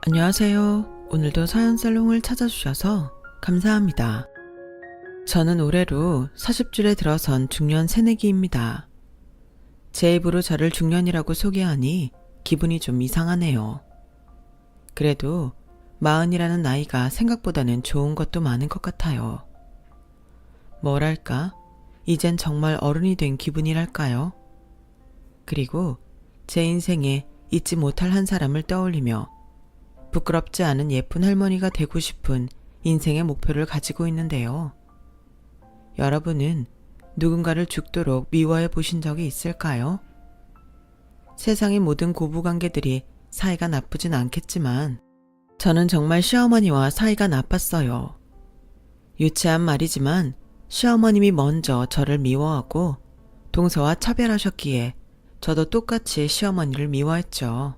안녕하세요. 오늘도 사연살롱을 찾아주셔서 감사합니다. 저는 올해로 40줄에 들어선 중년 새내기입니다. 제 입으로 저를 중년이라고 소개하니 기분이 좀 이상하네요. 그래도 40이라는 나이가 생각보다는 좋은 것도 많은 것 같아요. 뭐랄까, 이젠 정말 어른이 된 기분이랄까요? 그리고 제 인생에 잊지 못할 한 사람을 떠올리며 부끄럽지 않은 예쁜 할머니가 되고 싶은 인생의 목표를 가지고 있는데요. 여러분은 누군가를 죽도록 미워해 보신 적이 있을까요? 세상의 모든 고부관계들이 사이가 나쁘진 않겠지만 저는 정말 시어머니와 사이가 나빴어요. 유치한 말이지만 시어머님이 먼저 저를 미워하고 동서와 차별하셨기에 저도 똑같이 시어머니를 미워했죠.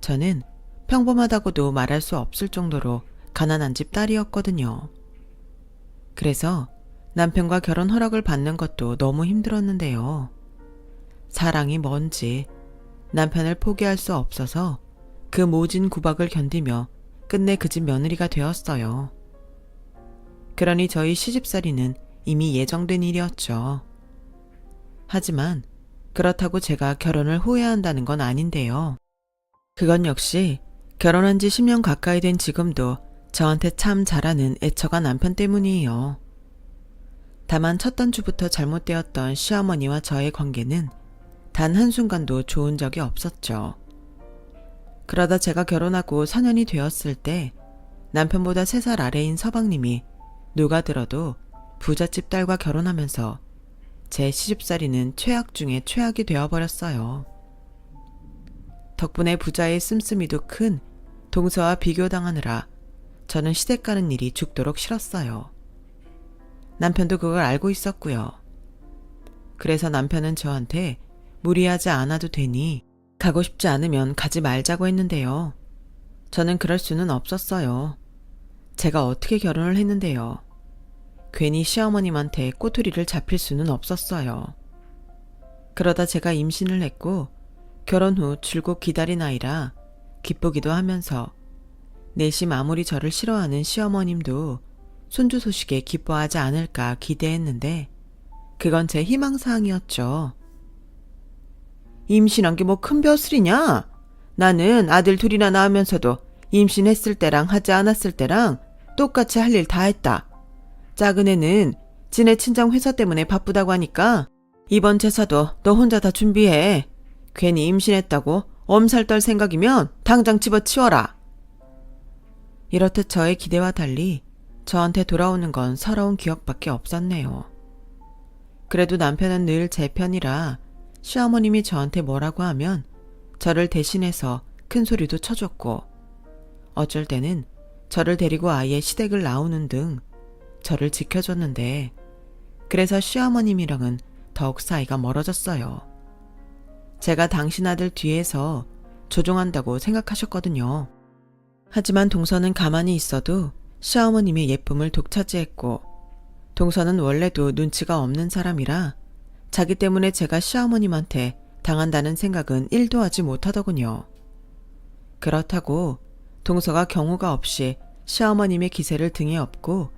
저는 평범하다고도 말할 수 없을 정도로 가난한 집 딸이었거든요. 그래서 남편과 결혼 허락을 받는 것도 너무 힘들었는데요. 사랑이 뭔지 남편을 포기할 수 없어서 그 모진 구박을 견디며 끝내 그 집 며느리가 되었어요. 그러니 저희 시집살이는 이미 예정된 일이었죠. 하지만 그렇다고 제가 결혼을 후회한다는 건 아닌데요. 그건 역시 결혼한 지 10년 가까이 된 지금도 저한테 참 잘하는 애처가 남편 때문이에요. 다만 첫 단추부터 잘못되었던 시어머니와 저의 관계는 단 한순간도 좋은 적이 없었죠. 그러다 제가 결혼하고 4년이 되었을 때 남편보다 3살 아래인 서방님이 누가 들어도 부잣집 딸과 결혼하면서 제 시집살이는 최악 중에 최악이 되어버렸어요. 덕분에 부자의 씀씀이도 큰 동서와 비교당하느라 저는 시댁 가는 일이 죽도록 싫었어요. 남편도 그걸 알고 있었고요. 그래서 남편은 저한테 무리하지 않아도 되니 가고 싶지 않으면 가지 말자고 했는데요. 저는 그럴 수는 없었어요. 제가 어떻게 결혼을 했는데요. 괜히 시어머님한테 꼬투리를 잡힐 수는 없었어요. 그러다 제가 임신을 했고 결혼 후 줄곧 기다린 아이라 기쁘기도 하면서 내심 아무리 저를 싫어하는 시어머님도 손주 소식에 기뻐하지 않을까 기대했는데 그건 제 희망사항이었죠. 임신한 게 뭐 큰 벼슬이냐? 나는 아들 둘이나 낳으면서도 임신했을 때랑 하지 않았을 때랑 똑같이 할 일 다 했다. 작은 애는 지네 친정 회사 때문에 바쁘다고 하니까 이번 제사도 너 혼자 다 준비해. 괜히 임신했다고 엄살 떨 생각이면 당장 집어치워라. 이렇듯 저의 기대와 달리 저한테 돌아오는 건 서러운 기억밖에 없었네요. 그래도 남편은 늘 제 편이라 시어머님이 저한테 뭐라고 하면 저를 대신해서 큰 소리도 쳐줬고 어쩔 때는 저를 데리고 아예 시댁을 나오는 등 저를 지켜줬는데 그래서 시어머님이랑은 더욱 사이가 멀어졌어요. 제가 당신 아들 뒤에서 조종한다고 생각하셨거든요. 하지만 동서는 가만히 있어도 시어머님의 예쁨을 독차지했고 동서는 원래도 눈치가 없는 사람이라 자기 때문에 제가 시어머님한테 당한다는 생각은 1도 하지 못하더군요. 그렇다고 동서가 경우가 없이 시어머님의 기세를 등에 업고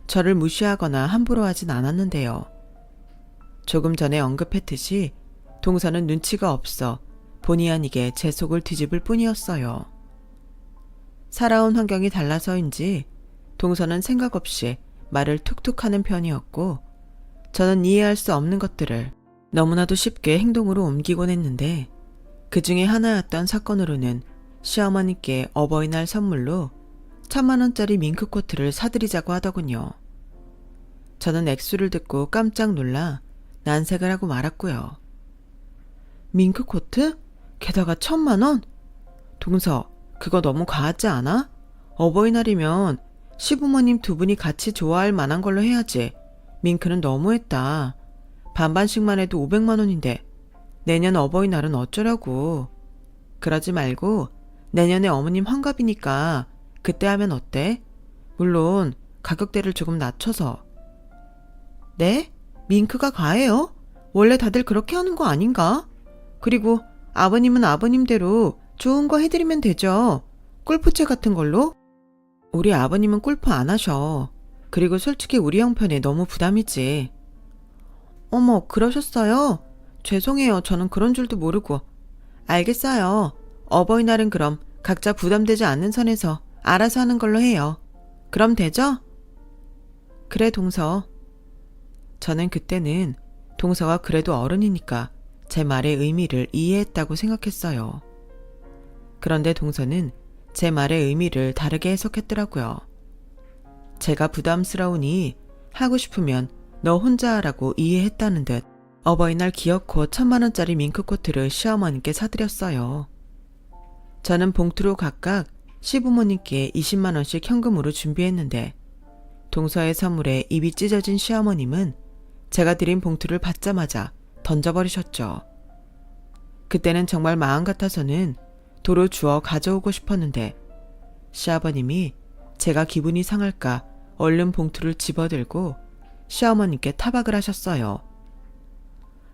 저를 무시하거나 함부로 하진 않았는데요. 조금 전에 언급했듯이 동서는 눈치가 없어 본의 아니게 제 속을 뒤집을 뿐이었어요. 살아온 환경이 달라서인지 동서는 생각 없이 말을 툭툭 하는 편이었고 저는 이해할 수 없는 것들을 너무나도 쉽게 행동으로 옮기곤 했는데 그 중에 하나였던 사건으로는 시어머니께 어버이날 선물로 1000만원짜리 밍크코트를 사드리자고 하더군요. 저는 액수를 듣고 깜짝 놀라 난색을 하고 말았고요. 밍크코트? 게다가 1000만원? 동서, 그거 너무 과하지 않아? 어버이날이면 시부모님 두 분이 같이 좋아할 만한 걸로 해야지. 밍크는 너무했다. 반반씩만 해도 500만원인데 내년 어버이날은 어쩌려고. 그러지 말고 내년에 어머님 환갑이니까 그때 하면 어때? 물론 가격대를 조금 낮춰서. 네? 밍크가 과해요? 원래 다들 그렇게 하는 거 아닌가? 그리고 아버님은 아버님대로 좋은 거 해드리면 되죠. 골프채 같은 걸로? 우리 아버님은 골프 안 하셔. 그리고 솔직히 우리 형편에 너무 부담이지. 어머, 그러셨어요? 죄송해요. 저는 그런 줄도 모르고. 알겠어요. 어버이날은 그럼 각자 부담되지 않는 선에서 알아서 하는 걸로 해요. 그럼 되죠? 그래, 동서. 저는 그때는 동서가 그래도 어른이니까 제 말의 의미를 이해했다고 생각했어요. 그런데 동서는 제 말의 의미를 다르게 해석했더라고요. 제가 부담스러우니 하고 싶으면 너 혼자 하라고 이해했다는 듯 어버이날 기어코 1,000만원짜리 밍크코트를 시어머니께 사드렸어요. 저는 봉투로 각각 시부모님께 20만원씩 현금으로 준비했는데 동서의 선물에 입이 찢어진 시어머님은 제가 드린 봉투를 받자마자 던져버리셨죠. 그때는 정말 마음 같아서는 도로 주워 가져오고 싶었는데 시아버님이 제가 기분이 상할까 얼른 봉투를 집어들고 시어머님께 타박을 하셨어요.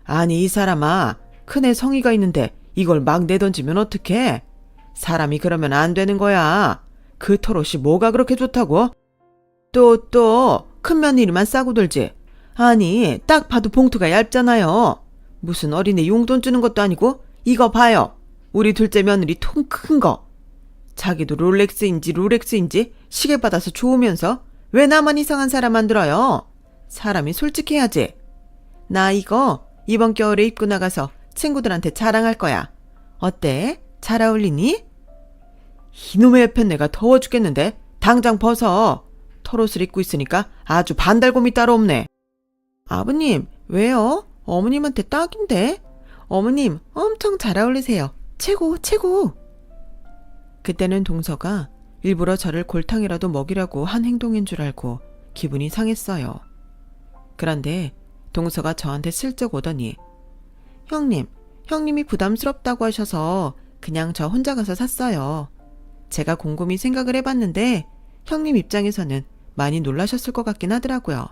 아니 이 사람아, 큰애 성의가 있는데 이걸 막 내던지면 어떡해? 사람이 그러면 안 되는 거야. 그 털옷이 뭐가 그렇게 좋다고? 또 큰 며느리만 싸고 들지. 아니 딱 봐도 봉투가 얇잖아요. 무슨 어린애 용돈 주는 것도 아니고 이거 봐요. 우리 둘째 며느리 통 큰 거. 자기도 롤렉스인지 시계 받아서 좋으면서 왜 나만 이상한 사람 만들어요? 사람이 솔직해야지. 나 이거 이번 겨울에 입고 나가서 친구들한테 자랑할 거야. 어때? 잘 어울리니? 이놈의 편내가 더워 죽겠는데 당장 벗어. 털옷을 입고 있으니까 아주 반달곰이 따로 없네. 아버님, 왜요? 어머님한테 딱인데? 어머님 엄청 잘 어울리세요. 최고, 최고. 그때는 동서가 일부러 저를 골탕이라도 먹이려고 한 행동인 줄 알고 기분이 상했어요. 그런데 동서가 저한테 슬쩍 오더니 형님이 부담스럽다고 하셔서 그냥 저 혼자 가서 샀어요. 제가 곰곰이 생각을 해봤는데 형님 입장에서는 많이 놀라셨을 것 같긴 하더라고요.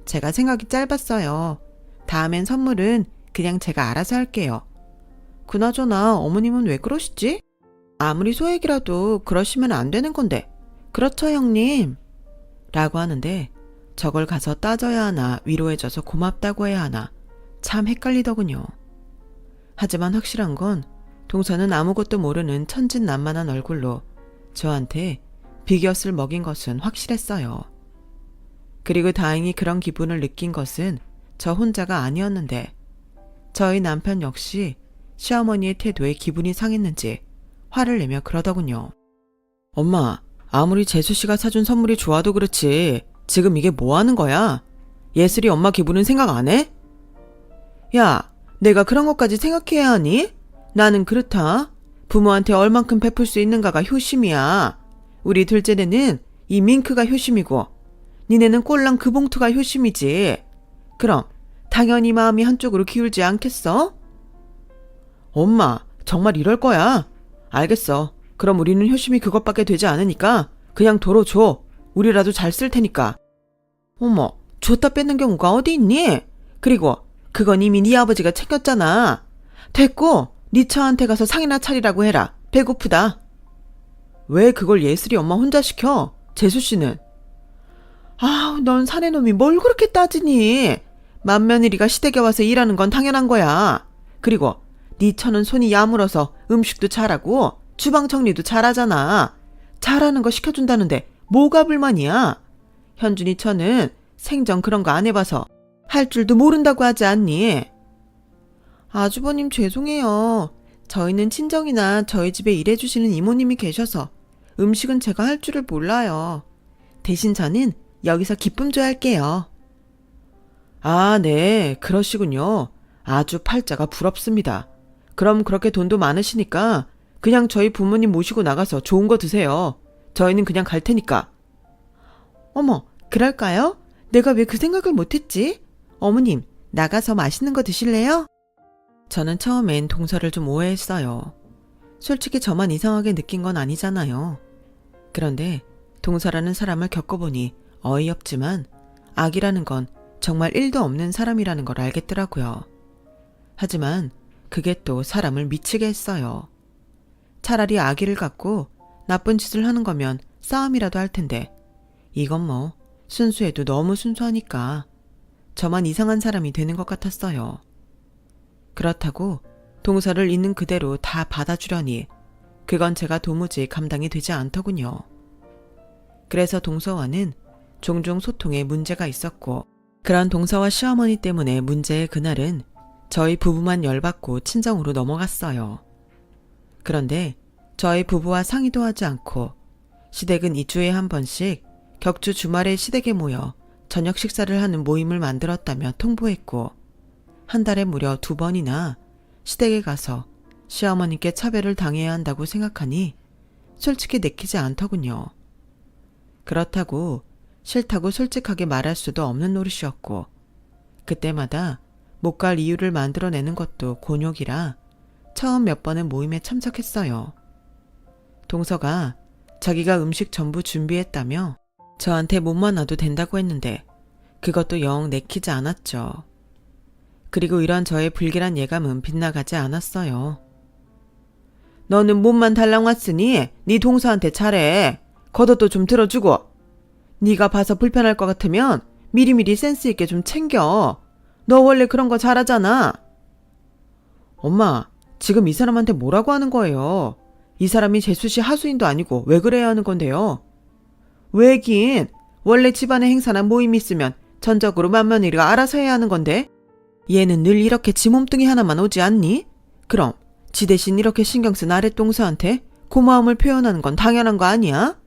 제가 생각이 짧았어요. 다음엔 선물은 그냥 제가 알아서 할게요. 그나저나 어머님은 왜 그러시지? 아무리 소액이라도 그러시면 안 되는 건데. 그렇죠, 형님? 라고 하는데 저걸 가서 따져야 하나 위로해줘서 고맙다고 해야 하나 참 헷갈리더군요. 하지만 확실한 건 동서는 아무것도 모르는 천진난만한 얼굴로 저한테 비곁을 먹인 것은 확실했어요. 그리고 다행히 그런 기분을 느낀 것은 저 혼자가 아니었는데 저희 남편 역시 시어머니의 태도에 기분이 상했는지 화를 내며 그러더군요. 엄마, 아무리 재수씨가 사준 선물이 좋아도 그렇지 지금 이게 뭐 하는 거야? 예슬이 엄마 기분은 생각 안 해? 야, 내가 그런 것까지 생각해야 하니? 나는 그렇다. 부모한테 얼만큼 베풀 수 있는가가 효심이야. 우리 둘째네는 이 밍크가 효심이고 니네는 꼴랑 그 봉투가 효심이지. 그럼 당연히 마음이 한쪽으로 기울지 않겠어? 엄마, 정말 이럴 거야? 알겠어. 그럼 우리는 효심이 그것밖에 되지 않으니까 그냥 도로 줘. 우리라도 잘 쓸 테니까. 어머, 줬다 뺏는 경우가 어디 있니? 그리고 그건 이미 네 아버지가 챙겼잖아. 됐고 네 처한테 가서 상이나 차리라고 해라. 배고프다. 왜 그걸 예슬이 엄마 혼자 시켜? 재수씨는. 아우, 넌 사내놈이 뭘 그렇게 따지니? 맏며느리가 시댁에 와서 일하는 건 당연한 거야. 그리고 네 처는 손이 야물어서 음식도 잘하고 주방 정리도 잘하잖아. 잘하는 거 시켜준다는데 뭐가 불만이야? 현준이 처는 생전 그런 거 안 해봐서 할 줄도 모른다고 하지 않니? 아주버님 죄송해요. 저희는 친정이나 저희 집에 일해주시는 이모님이 계셔서 음식은 제가 할 줄을 몰라요. 대신 저는 여기서 기쁨 조할게요. 아, 네, 그러시군요. 아주 팔자가 부럽습니다. 그럼 그렇게 돈도 많으시니까 그냥 저희 부모님 모시고 나가서 좋은 거 드세요. 저희는 그냥 갈 테니까. 어머, 그럴까요? 내가 왜 그 생각을 못했지? 어머님, 나가서 맛있는 거 드실래요? 저는 처음엔 동서를 좀 오해했어요. 솔직히 저만 이상하게 느낀 건 아니잖아요. 그런데 동서라는 사람을 겪어보니 어이없지만 악이라는 건 정말 1도 없는 사람이라는 걸 알겠더라고요. 하지만 그게 또 사람을 미치게 했어요. 차라리 아기를 갖고 나쁜 짓을 하는 거면 싸움이라도 할 텐데 이건 뭐 순수해도 너무 순수하니까 저만 이상한 사람이 되는 것 같았어요. 그렇다고 동서를 있는 그대로 다 받아주려니 그건 제가 도무지 감당이 되지 않더군요. 그래서 동서와는 종종 소통에 문제가 있었고 그런 동서와 시어머니 때문에 문제의 그날은 저희 부부만 열받고 친정으로 넘어갔어요. 그런데 저희 부부와 상의도 하지 않고 시댁은 2주에 한 번씩 격주 주말에 시댁에 모여 저녁 식사를 하는 모임을 만들었다며 통보했고 한 달에 무려 2번이나 시댁에 가서 시어머니께 차별을 당해야 한다고 생각하니 솔직히 내키지 않더군요. 그렇다고 싫다고 솔직하게 말할 수도 없는 노릇이었고 그때마다 못 갈 이유를 만들어내는 것도 곤욕이라 처음 몇 번의 모임에 참석했어요. 동서가 자기가 음식 전부 준비했다며 저한테 몸만 놔도 된다고 했는데 그것도 영 내키지 않았죠. 그리고 이런 저의 불길한 예감은 빗나가지 않았어요. 너는 몸만 달랑 왔으니 네 동서한테 잘해. 겉옷도 좀 들어주고. 네가 봐서 불편할 것 같으면 미리미리 센스 있게 좀 챙겨. 너 원래 그런 거 잘하잖아. 엄마, 지금 이 사람한테 뭐라고 하는 거예요? 이 사람이 재수씨 하수인도 아니고 왜 그래야 하는 건데요? 왜긴 원래 집안에 행사나 모임이 있으면 전적으로 맏며느리가 알아서 해야 하는 건데 얘는 늘 이렇게 지 몸뚱이 하나만 오지 않니? 그럼 지 대신 이렇게 신경 쓴 아랫동서한테 고마움을 표현하는 건 당연한 거 아니야?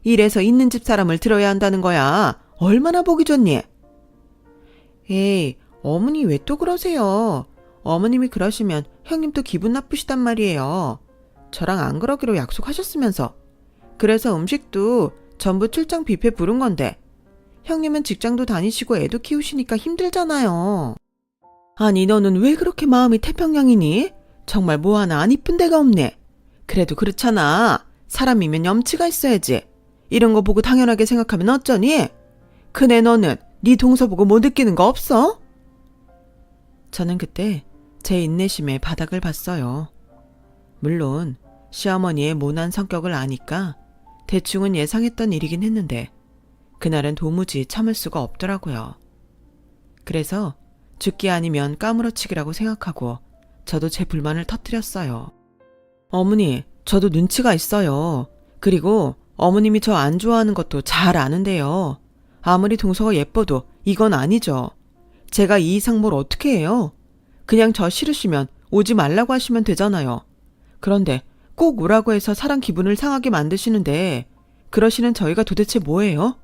이래서 있는 집 사람을 들어야 한다는 거야. 얼마나 보기 좋니? 에이, 어머니 왜 또 그러세요? 어머님이 그러시면 형님도 기분 나쁘시단 말이에요. 저랑 안 그러기로 약속하셨으면서. 그래서 음식도 전부 출장 뷔페 부른 건데 형님은 직장도 다니시고 애도 키우시니까 힘들잖아요. 아니 너는 왜 그렇게 마음이 태평양이니? 정말 뭐 하나 안 이쁜 데가 없네. 그래도 그렇잖아. 사람이면 염치가 있어야지. 이런 거 보고 당연하게 생각하면 어쩌니? 그네 너는 네 동서 보고 뭐 느끼는 거 없어? 저는 그때 제 인내심의 바닥을 봤어요. 물론 시어머니의 모난 성격을 아니까 대충은 예상했던 일이긴 했는데 그날은 도무지 참을 수가 없더라고요. 그래서 죽기 아니면 까무러치기라고 생각하고 저도 제 불만을 터뜨렸어요. 어머니, 저도 눈치가 있어요. 그리고 어머님이 저 안 좋아하는 것도 잘 아는데요. 아무리 동서가 예뻐도 이건 아니죠. 제가 이 이상 뭘 어떻게 해요? 그냥 저 싫으시면 오지 말라고 하시면 되잖아요. 그런데 꼭 오라고 해서 사람 기분을 상하게 만드시는데 그러시는 저희가 도대체 뭐예요?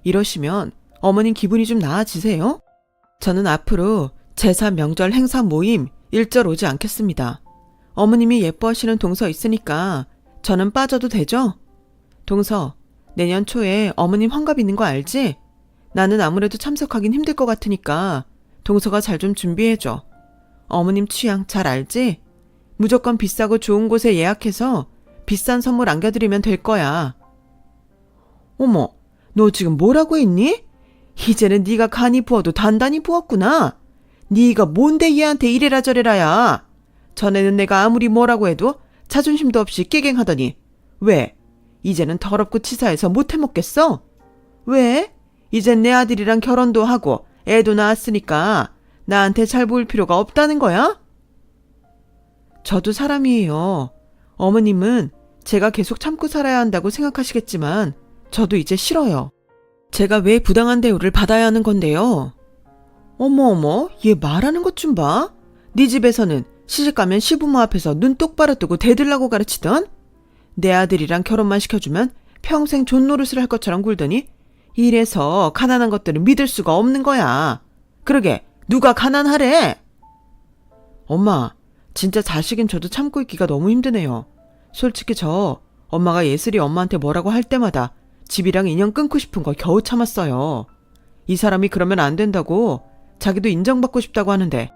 이러시면 어머님 기분이 좀 나아지세요? 저는 앞으로 제사, 명절, 행사, 모임 일절 오지 않겠습니다. 어머님이 예뻐하시는 동서 있으니까 저는 빠져도 되죠? 동서, 내년 초에 어머님 환갑 있는 거 알지? 나는 아무래도 참석하긴 힘들 것 같으니까 동서가 잘 좀 준비해줘. 어머님 취향 잘 알지? 무조건 비싸고 좋은 곳에 예약해서 비싼 선물 안겨드리면 될 거야. 어머, 너 지금 뭐라고 했니? 이제는 네가 간이 부어도 단단히 부었구나. 네가 뭔데 얘한테 이래라 저래라야. 전에는 내가 아무리 뭐라고 해도 자존심도 없이 깨갱하더니 왜? 이제는 더럽고 치사해서 못 해먹겠어? 왜? 이젠 내 아들이랑 결혼도 하고 애도 낳았으니까 나한테 잘 보일 필요가 없다는 거야? 저도 사람이에요. 어머님은 제가 계속 참고 살아야 한다고 생각하시겠지만 저도 이제 싫어요. 제가 왜 부당한 대우를 받아야 하는 건데요? 어머, 얘 말하는 것 좀 봐. 네 집에서는 시집가면 시부모 앞에서 눈 똑바로 뜨고 대들라고 가르치던 내 아들이랑 결혼만 시켜주면 평생 존노릇을 할 것처럼 굴더니 이래서 가난한 것들은 믿을 수가 없는 거야. 그러게 누가 가난하래? 엄마, 진짜 자식인 저도 참고 있기가 너무 힘드네요. 솔직히 저 엄마가 예슬이 엄마한테 뭐라고 할 때마다 집이랑 인연 끊고 싶은 거 겨우 참았어요. 이 사람이 그러면 안 된다고 자기도 인정받고 싶다고 하는데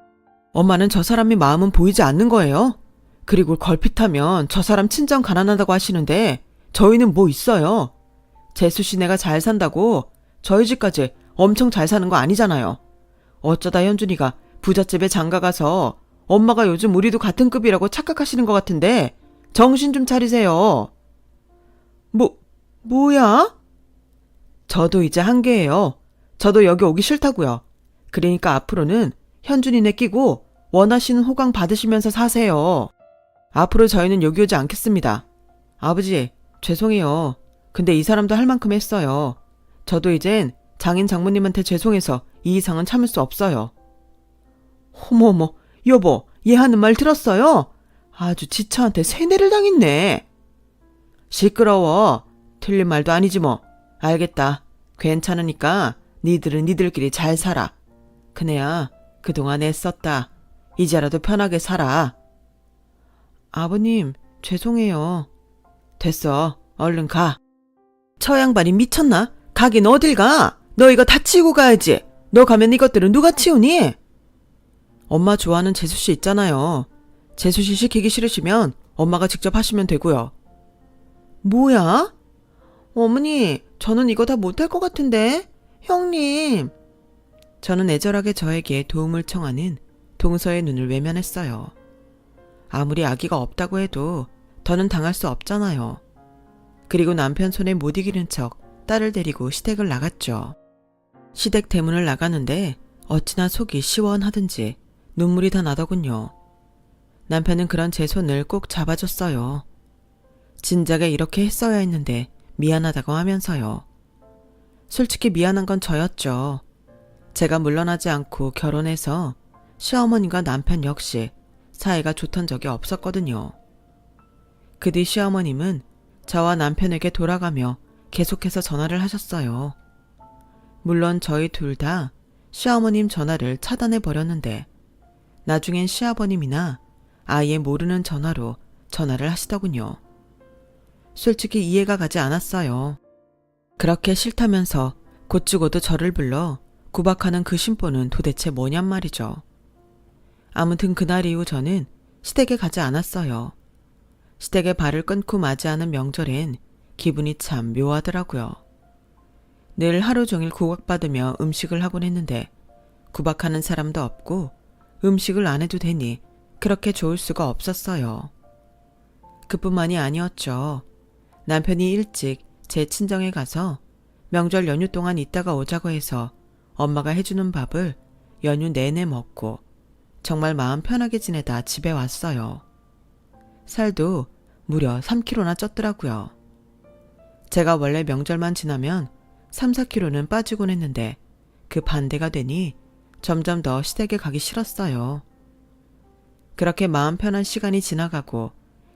엄마는 저 사람이 마음은 보이지 않는 거예요. 그리고 걸핏하면 저 사람 친정 가난하다고 하시는데 저희는 뭐 있어요. 재수씨 네가 잘 산다고 저희 집까지 엄청 잘 사는 거 아니잖아요. 어쩌다 현준이가 부잣집에 장가가서 엄마가 요즘 우리도 같은 급이라고 착각하시는 것 같은데 정신 좀 차리세요. 뭐야? 저도 이제 한계예요. 저도 여기 오기 싫다고요. 그러니까 앞으로는 현준이네 끼고 원하시는 호강 받으시면서 사세요. 앞으로 저희는 여기 오지 않겠습니다. 아버지, 죄송해요. 근데 이 사람도 할 만큼 했어요. 저도 이젠 장인 장모님한테 죄송해서 이 이상은 참을 수 없어요. 어머머, 여보, 얘 하는 말 들었어요? 아주 지처한테 세뇌를 당했네. 시끄러워. 틀린 말도 아니지 뭐. 알겠다. 괜찮으니까 니들은 니들끼리 잘 살아. 그네야, 그동안 애썼다. 이제라도 편하게 살아. 아버님, 죄송해요. 됐어. 얼른 가. 저 양반이 미쳤나? 가긴 어딜 가? 너 이거 다 치우고 가야지. 너 가면 이것들은 누가 치우니? 엄마 좋아하는 재수씨 있잖아요. 재수씨 시키기 싫으시면 엄마가 직접 하시면 되고요. 뭐야? 어머니, 저는 이거 다 못할 것 같은데. 형님. 저는 애절하게 저에게 도움을 청하는 동서의 눈을 외면했어요. 아무리 아기가 없다고 해도 더는 당할 수 없잖아요. 그리고 남편 손에 못 이기는 척 딸을 데리고 시댁을 나갔죠. 시댁 대문을 나가는데 어찌나 속이 시원하든지 눈물이 다 나더군요. 남편은 그런 제 손을 꼭 잡아줬어요. 진작에 이렇게 했어야 했는데 미안하다고 하면서요. 솔직히 미안한 건 저였죠. 제가 물러나지 않고 결혼해서 시어머니과 남편 역시 사이가 좋던 적이 없었거든요. 그 뒤 시어머님은 저와 남편에게 돌아가며 계속해서 전화를 하셨어요. 물론 저희 둘 다 시어머님 전화를 차단해 버렸는데 나중엔 시아버님이나 아예 모르는 전화로 전화를 하시더군요. 솔직히 이해가 가지 않았어요. 그렇게 싫다면서 곧죽어도 저를 불러 구박하는 그 심보는 도대체 뭐냔 말이죠. 아무튼 그날 이후 저는 시댁에 가지 않았어요. 시댁에 발을 끊고 맞이하는 명절엔 기분이 참 묘하더라고요. 늘 하루 종일 구박받으며 음식을 하곤 했는데 구박하는 사람도 없고 음식을 안 해도 되니 그렇게 좋을 수가 없었어요. 그뿐만이 아니었죠. 남편이 일찍 제 친정에 가서 명절 연휴 동안 있다가 오자고 해서 엄마가 해주는 밥을 연휴 내내 먹고 정말 마음 편하게 지내다 집에 왔어요. 살도 무려 3kg나 쪘더라고요. 제가 원래 명절만 지나면 3, 4kg는 빠지곤 했는데 그 반대가 되니 점점 더 시댁에 가기 싫었어요. 그렇게 마음 편한 시간이 지나가고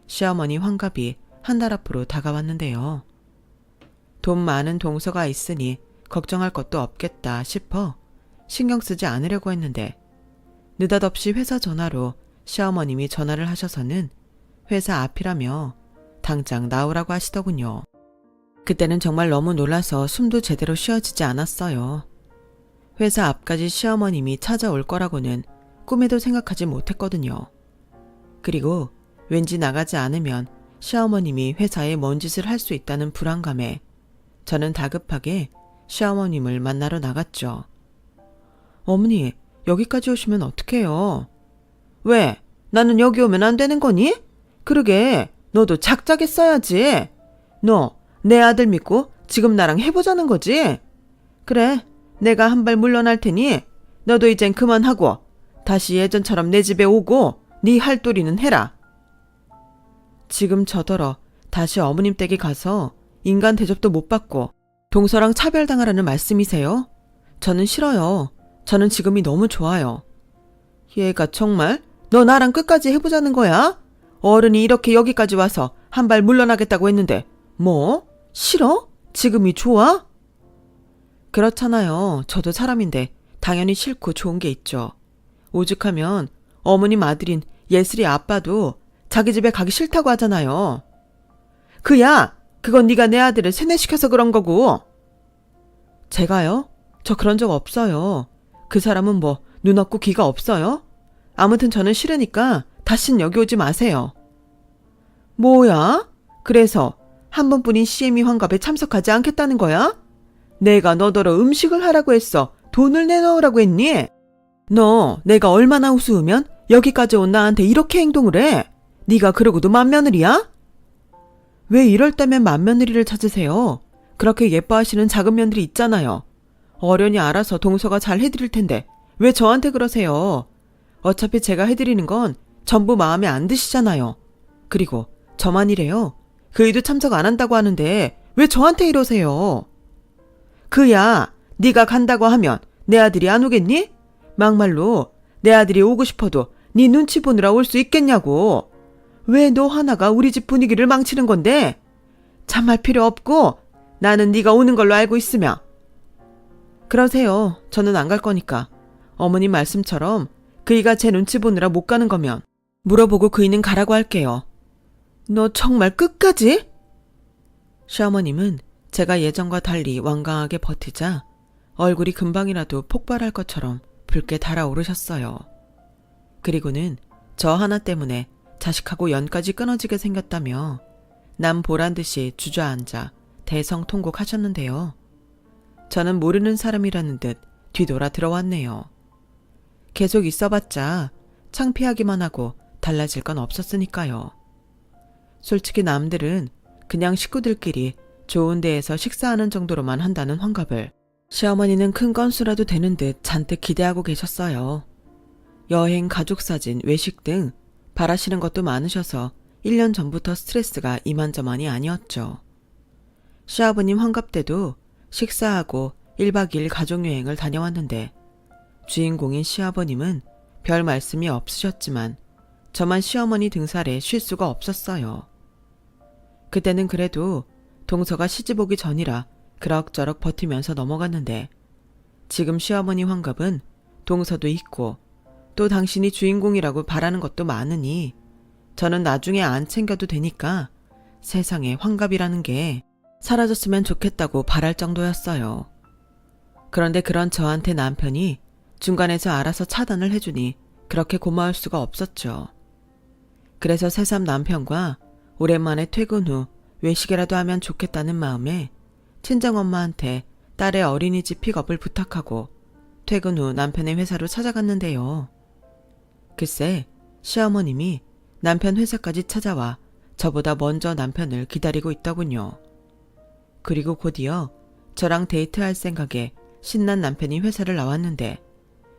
시어머니 환갑이 한 달 앞으로 다가왔는데요. 돈 많은 동서가 있으니 걱정할 것도 없겠다 싶어 신경 쓰지 않으려고 했는데 느닷없이 회사 전화로 시어머님이 전화를 하셔서는 회사 앞이라며 당장 나오라고 하시더군요. 그때는 정말 너무 놀라서 숨도 제대로 쉬어지지 않았어요. 회사 앞까지 시어머님이 찾아올 거라고는 꿈에도 생각하지 못했거든요. 그리고 왠지 나가지 않으면 시어머님이 회사에 뭔 짓을 할 수 있다는 불안감에 저는 다급하게 시어머님을 만나러 나갔죠. 어머니, 여기까지 오시면 어떡해요? 왜? 나는 여기 오면 안 되는 거니? 그러게, 너도 작작에 써야지. 너, 내 아들 믿고 지금 나랑 해보자는 거지? 그래, 내가 한 발 물러날 테니 너도 이젠 그만하고 다시 예전처럼 내 집에 오고 네 할도리는 해라. 지금 저더러 다시 어머님 댁에 가서 인간 대접도 못 받고 동서랑 차별당하라는 말씀이세요? 저는 싫어요. 저는 지금이 너무 좋아요. 얘가 정말 너 나랑 끝까지 해보자는 거야? 어른이 이렇게 여기까지 와서 한 발 물러나겠다고 했는데 뭐? 싫어? 지금이 좋아? 그렇잖아요. 저도 사람인데 당연히 싫고 좋은 게 있죠. 오죽하면 어머님 아들인 예슬이 아빠도 자기 집에 가기 싫다고 하잖아요. 그야, 그건 네가 내 아들을 세뇌시켜서 그런 거고. 제가요? 저 그런 적 없어요. 그 사람은 뭐 눈 없고 귀가 없어요? 아무튼 저는 싫으니까 다신 여기 오지 마세요. 뭐야? 그래서 한 번뿐인 CME 환갑에 참석하지 않겠다는 거야? 내가 너더러 음식을 하라고 했어. 돈을 내놓으라고 했니? 너 내가 얼마나 우스우면 여기까지 온 나한테 이렇게 행동을 해? 네가 그러고도 맏며느리야? 왜 이럴 때면 맏며느리를 찾으세요? 그렇게 예뻐하시는 작은 며느리 있잖아요. 어련히 알아서 동서가 잘 해드릴 텐데 왜 저한테 그러세요? 어차피 제가 해드리는 건 전부 마음에 안 드시잖아요. 그리고 저만 이래요. 그이도 참석 안 한다고 하는데 왜 저한테 이러세요? 그야 네가 간다고 하면 내 아들이 안 오겠니? 막말로 내 아들이 오고 싶어도 네 눈치 보느라 올 수 있겠냐고. 왜 너 하나가 우리 집 분위기를 망치는 건데? 참할 필요 없고 나는 네가 오는 걸로 알고 있으며. 그러세요. 저는 안 갈 거니까. 어머님 말씀처럼 그이가 제 눈치 보느라 못 가는 거면 물어보고 그이는 가라고 할게요. 너 정말 끝까지? 시어머님은 제가 예전과 달리 완강하게 버티자 얼굴이 금방이라도 폭발할 것처럼 붉게 달아오르셨어요. 그리고는 저 하나 때문에 자식하고 연까지 끊어지게 생겼다며 남 보란 듯이 주저앉아 대성통곡하셨는데요. 저는 모르는 사람이라는 듯 뒤돌아 들어왔네요. 계속 있어봤자 창피하기만 하고 달라질 건 없었으니까요. 솔직히 남들은 그냥 식구들끼리 좋은 데에서 식사하는 정도로만 한다는 환갑을 시어머니는 큰 건수라도 되는 듯 잔뜩 기대하고 계셨어요. 여행, 가족사진, 외식 등 바라시는 것도 많으셔서 1년 전부터 스트레스가 이만저만이 아니었죠. 시아버님 환갑 때도 식사하고 1박 2일 가족여행을 다녀왔는데 주인공인 시아버님은 별 말씀이 없으셨지만 저만 시어머니 등살에 쉴 수가 없었어요. 그때는 그래도 동서가 시집 오기 전이라 그럭저럭 버티면서 넘어갔는데 지금 시어머니 환갑은 동서도 있고 또 당신이 주인공이라고 바라는 것도 많으니 저는 나중에 안 챙겨도 되니까 세상에 환갑이라는 게 사라졌으면 좋겠다고 바랄 정도였어요. 그런데 그런 저한테 남편이 중간에서 알아서 차단을 해주니 그렇게 고마울 수가 없었죠. 그래서 새삼 남편과 오랜만에 퇴근 후 외식이라도 하면 좋겠다는 마음에 친정엄마한테 딸의 어린이집 픽업을 부탁하고 퇴근 후 남편의 회사로 찾아갔는데요. 글쎄 시어머님이 남편 회사까지 찾아와 저보다 먼저 남편을 기다리고 있더군요. 그리고 곧이어 저랑 데이트할 생각에 신난 남편이 회사를 나왔는데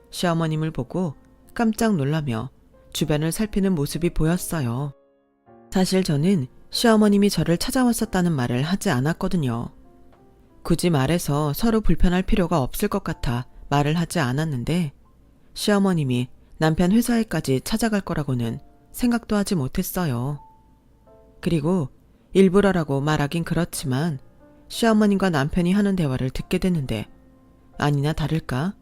시어머님을 보고 깜짝 놀라며 주변을 살피는 모습이 보였어요. 사실 저는 시어머님이 저를 찾아왔었다는 말을 하지 않았거든요. 굳이 말해서 서로 불편할 필요가 없을 것 같아 말을 하지 않았는데 시어머님이 남편 회사에까지 찾아갈 거라고는 생각도 하지 못했어요. 그리고 일부러라고 말하긴 그렇지만 시어머님과 남편이 하는 대화를 듣게 됐는데 아니나 다를까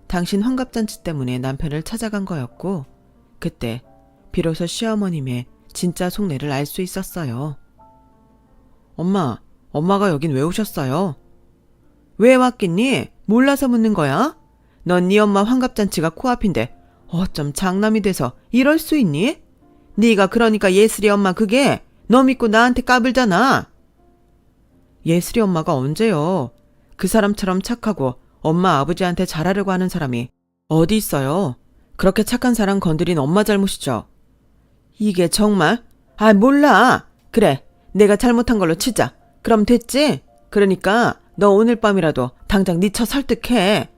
당신 환갑잔치 때문에 남편을 찾아간 거였고 그때 비로소 시어머님의 진짜 속내를 알 수 있었어요. 엄마가 여긴 왜 오셨어요? 왜 왔겠니? 몰라서 묻는 거야? 넌 네 엄마 환갑잔치가 코앞인데 어쩜 장남이 돼서 이럴 수 있니? 네가 그러니까 예슬이 엄마 그게 너 믿고 나한테 까불잖아. 예슬이 엄마가 언제요? 그 사람처럼 착하고 엄마 아버지한테 잘하려고 하는 사람이 어디 있어요? 그렇게 착한 사람 건드린 엄마 잘못이죠. 이게 정말? 몰라. 그래, 내가 잘못한 걸로 치자. 그럼 됐지? 그러니까 너 오늘 밤이라도 당장 네 처 설득해.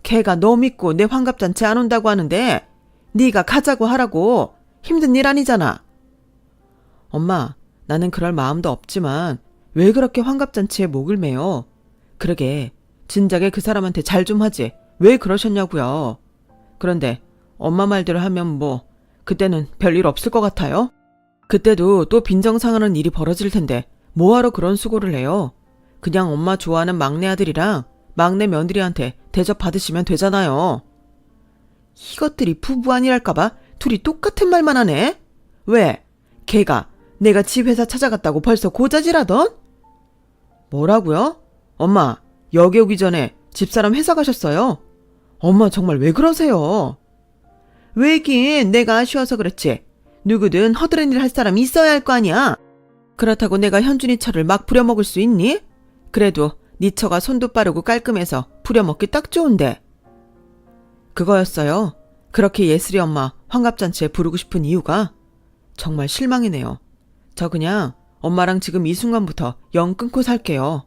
걔가 너 믿고 내 환갑잔치 안 온다고 하는데 네가 가자고 하라고. 힘든 일 아니잖아. 엄마, 나는 그럴 마음도 없지만 왜 그렇게 환갑잔치에 목을 매요? 그러게 진작에 그 사람한테 잘 좀 하지 왜 그러셨냐고요. 그런데 엄마 말대로 하면 뭐 그때는 별일 없을 것 같아요? 그때도 또 빈정상하는 일이 벌어질 텐데 뭐하러 그런 수고를 해요? 그냥 엄마 좋아하는 막내 아들이랑 막내 며느리한테 대접 받으시면 되잖아요. 이것들이 부부 아니랄까봐 둘이 똑같은 말만 하네? 왜? 걔가 내가 집 회사 찾아갔다고 벌써 고자질하던? 뭐라고요? 엄마, 여기 오기 전에 집사람 회사 가셨어요? 엄마 정말 왜 그러세요? 왜긴 내가 아쉬워서 그렇지. 누구든 허드렛 일 할 사람이 있어야 할 거 아니야. 그렇다고 내가 현준이 처를 막 부려먹을 수 있니? 그래도 네 처가 손도 빠르고 깔끔해서 부려먹기 딱 좋은데. 그거였어요. 그렇게 예슬이 엄마 환갑잔치에 부르고 싶은 이유가? 정말 실망이네요. 저 그냥 엄마랑 지금 이 순간부터 영 끊고 살게요.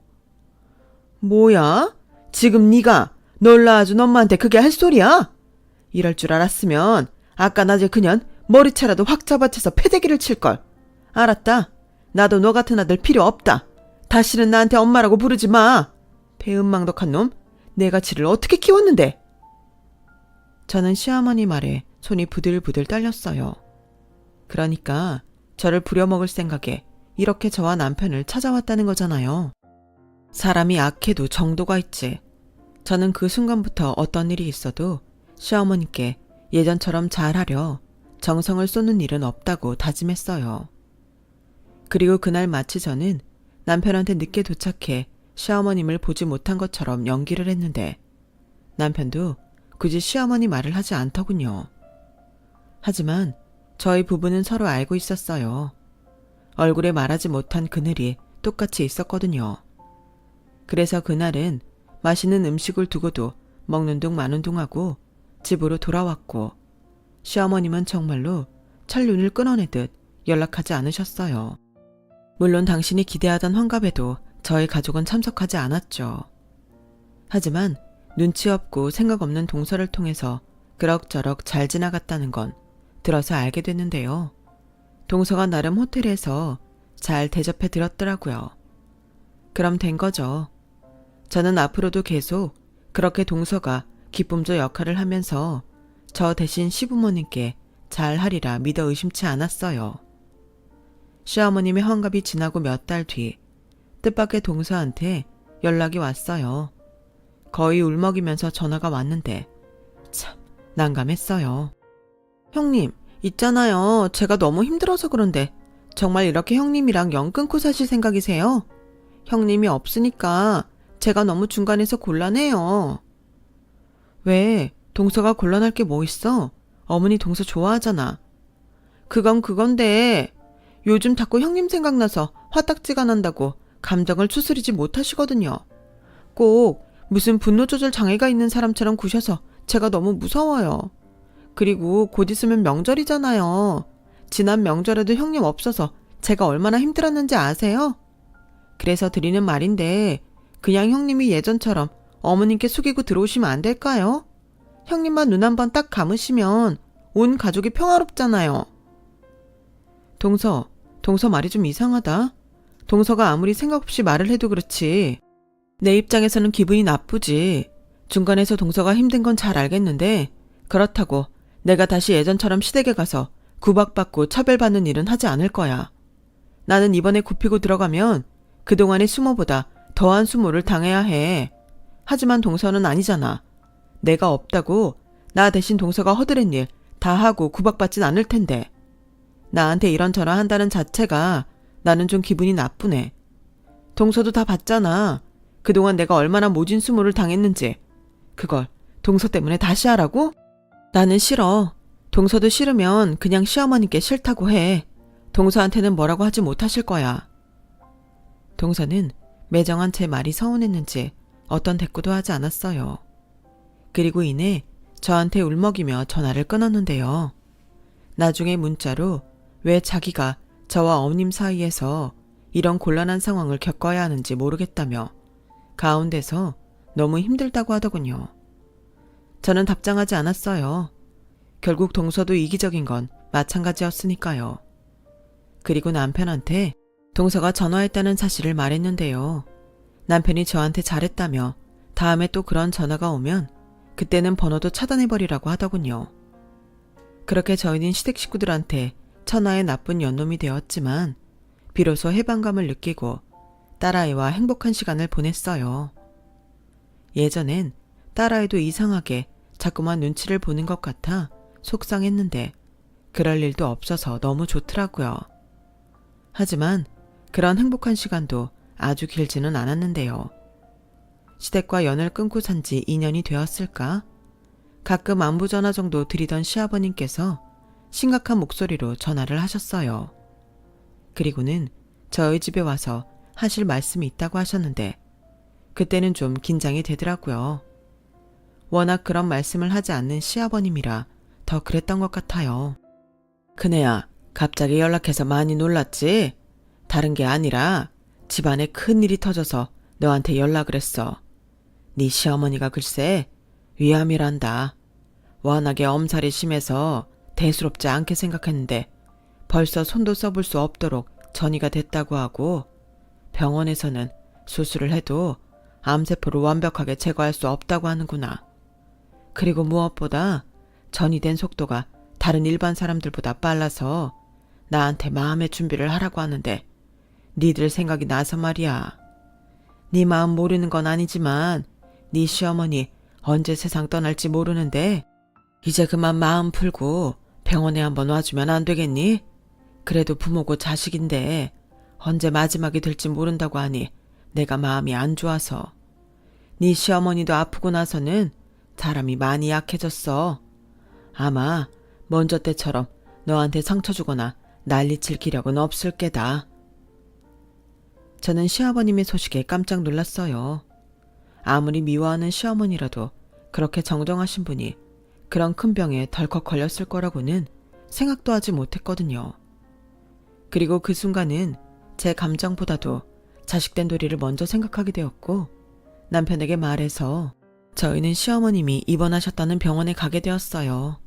뭐야? 지금 네가 널 낳아준 엄마한테 그게 할 소리야? 이럴 줄 알았으면 아까 낮에 그년 머리채라도 확 잡아채서 패대기를 칠걸. 알았다. 나도 너 같은 아들 필요 없다. 다시는 나한테 엄마라고 부르지 마. 배은망덕한 놈. 내가 지를 어떻게 키웠는데. 저는 시어머니 말에 손이 부들부들 떨렸어요. 그러니까 저를 부려먹을 생각에 이렇게 저와 남편을 찾아왔다는 거잖아요. 사람이 악해도 정도가 있지. 저는 그 순간부터 어떤 일이 있어도 시어머니께 예전처럼 잘하려 정성을 쏟는 일은 없다고 다짐했어요. 그리고 그날 마치 저는 남편한테 늦게 도착해 시어머님을 보지 못한 것처럼 연기를 했는데 남편도 굳이 시어머니 말을 하지 않더군요. 하지만 저희 부부는 서로 알고 있었어요. 얼굴에 말하지 못한 그늘이 똑같이 있었거든요. 그래서 그날은 맛있는 음식을 두고도 먹는 둥 마는 둥 하고 집으로 돌아왔고 시어머님은 정말로 철눈을 끊어내듯 연락하지 않으셨어요. 물론 당신이 기대하던 환갑에도 저희 가족은 참석하지 않았죠. 하지만 눈치 없고 생각 없는 동서를 통해서 그럭저럭 잘 지나갔다는 건 들어서 알게 됐는데요. 동서가 나름 호텔에서 잘 대접해 드렸더라고요. 그럼 된 거죠. 저는 앞으로도 계속 그렇게 동서가 기쁨조 역할을 하면서 저 대신 시부모님께 잘 하리라 믿어 의심치 않았어요. 시어머님의 환갑이 지나고 몇 달 뒤 뜻밖의 동서한테 연락이 왔어요. 거의 울먹이면서 전화가 왔는데 참 난감했어요. 형님, 있잖아요. 제가 너무 힘들어서 그런데 정말 이렇게 형님이랑 영 끊고 사실 생각이세요? 형님이 없으니까 제가 너무 중간에서 곤란해요. 왜? 동서가 곤란할 게 뭐 있어? 어머니 동서 좋아하잖아. 그건 그건데 요즘 자꾸 형님 생각나서 화딱지가 난다고 감정을 추스리지 못하시거든요. 꼭 무슨 분노 조절 장애가 있는 사람처럼 구셔서 제가 너무 무서워요. 그리고 곧 있으면 명절이잖아요. 지난 명절에도 형님 없어서 제가 얼마나 힘들었는지 아세요? 그래서 드리는 말인데 그냥 형님이 예전처럼 어머님께 숙이고 들어오시면 안 될까요? 형님만 눈 한번 딱 감으시면 온 가족이 평화롭잖아요. 동서 말이 좀 이상하다. 동서가 아무리 생각 없이 말을 해도 그렇지. 내 입장에서는 기분이 나쁘지. 중간에서 동서가 힘든 건 잘 알겠는데 그렇다고 내가 다시 예전처럼 시댁에 가서 구박받고 차별받는 일은 하지 않을 거야. 나는 이번에 굽히고 들어가면 그동안의 수모보다 더한 수모를 당해야 해. 하지만 동서는 아니잖아. 내가 없다고 나 대신 동서가 허드렛 일 다 하고 구박받진 않을 텐데. 나한테 이런저런 한다는 자체가 나는 좀 기분이 나쁘네. 동서도 다 봤잖아. 그동안 내가 얼마나 모진 수모를 당했는지. 그걸 동서 때문에 다시 하라고? 나는 싫어. 동서도 싫으면 그냥 시어머니께 싫다고 해. 동서한테는 뭐라고 하지 못하실 거야. 동서는 매정한 제 말이 서운했는지 어떤 대꾸도 하지 않았어요. 그리고 이내 저한테 울먹이며 전화를 끊었는데요. 나중에 문자로 왜 자기가 저와 어머님 사이에서 이런 곤란한 상황을 겪어야 하는지 모르겠다며 가운데서 너무 힘들다고 하더군요. 저는 답장하지 않았어요. 결국 동서도 이기적인 건 마찬가지였으니까요. 그리고 남편한테 동서가 전화했다는 사실을 말했는데요. 남편이 저한테 잘했다며 다음에 또 그런 전화가 오면 그때는 번호도 차단해버리라고 하더군요. 그렇게 저희는 시댁 식구들한테 천하의 나쁜 연놈이 되었지만 비로소 해방감을 느끼고 딸아이와 행복한 시간을 보냈어요. 예전엔 딸아이도 이상하게 자꾸만 눈치를 보는 것 같아 속상했는데 그럴 일도 없어서 너무 좋더라고요. 하지만 그런 행복한 시간도 아주 길지는 않았는데요. 시댁과 연을 끊고 산 지 2년이 되었을까? 가끔 안부 전화 정도 드리던 시아버님께서 심각한 목소리로 전화를 하셨어요. 그리고는 저희 집에 와서 하실 말씀이 있다고 하셨는데 그때는 좀 긴장이 되더라고요. 워낙 그런 말씀을 하지 않는 시아버님이라 더 그랬던 것 같아요. 큰애야, 갑자기 연락해서 많이 놀랐지? 다른 게 아니라 집안에 큰일이 터져서 너한테 연락을 했어. 네 시어머니가 글쎄 위암이란다. 워낙에 엄살이 심해서 대수롭지 않게 생각했는데 벌써 손도 써볼 수 없도록 전이가 됐다고 하고 병원에서는 수술을 해도 암세포를 완벽하게 제거할 수 없다고 하는구나. 그리고 무엇보다 전이 된 속도가 다른 일반 사람들보다 빨라서 나한테 마음의 준비를 하라고 하는데 니들 생각이 나서 말이야. 네 마음 모르는 건 아니지만 네 시어머니 언제 세상 떠날지 모르는데 이제 그만 마음 풀고 병원에 한번 와주면 안 되겠니? 그래도 부모고 자식인데 언제 마지막이 될지 모른다고 하니 내가 마음이 안 좋아서. 네 시어머니도 아프고 나서는 사람이 많이 약해졌어. 아마 먼저 때처럼 너한테 상처 주거나 난리칠 기력은 없을 게다. 저는 시아버님의 소식에 깜짝 놀랐어요. 아무리 미워하는 시어머니라도 그렇게 정정하신 분이 그런 큰 병에 덜컥 걸렸을 거라고는 생각도 하지 못했거든요. 그리고 그 순간은 제 감정보다도 자식된 도리를 먼저 생각하게 되었고 남편에게 말해서 저희는 시어머님이 입원하셨다는 병원에 가게 되었어요.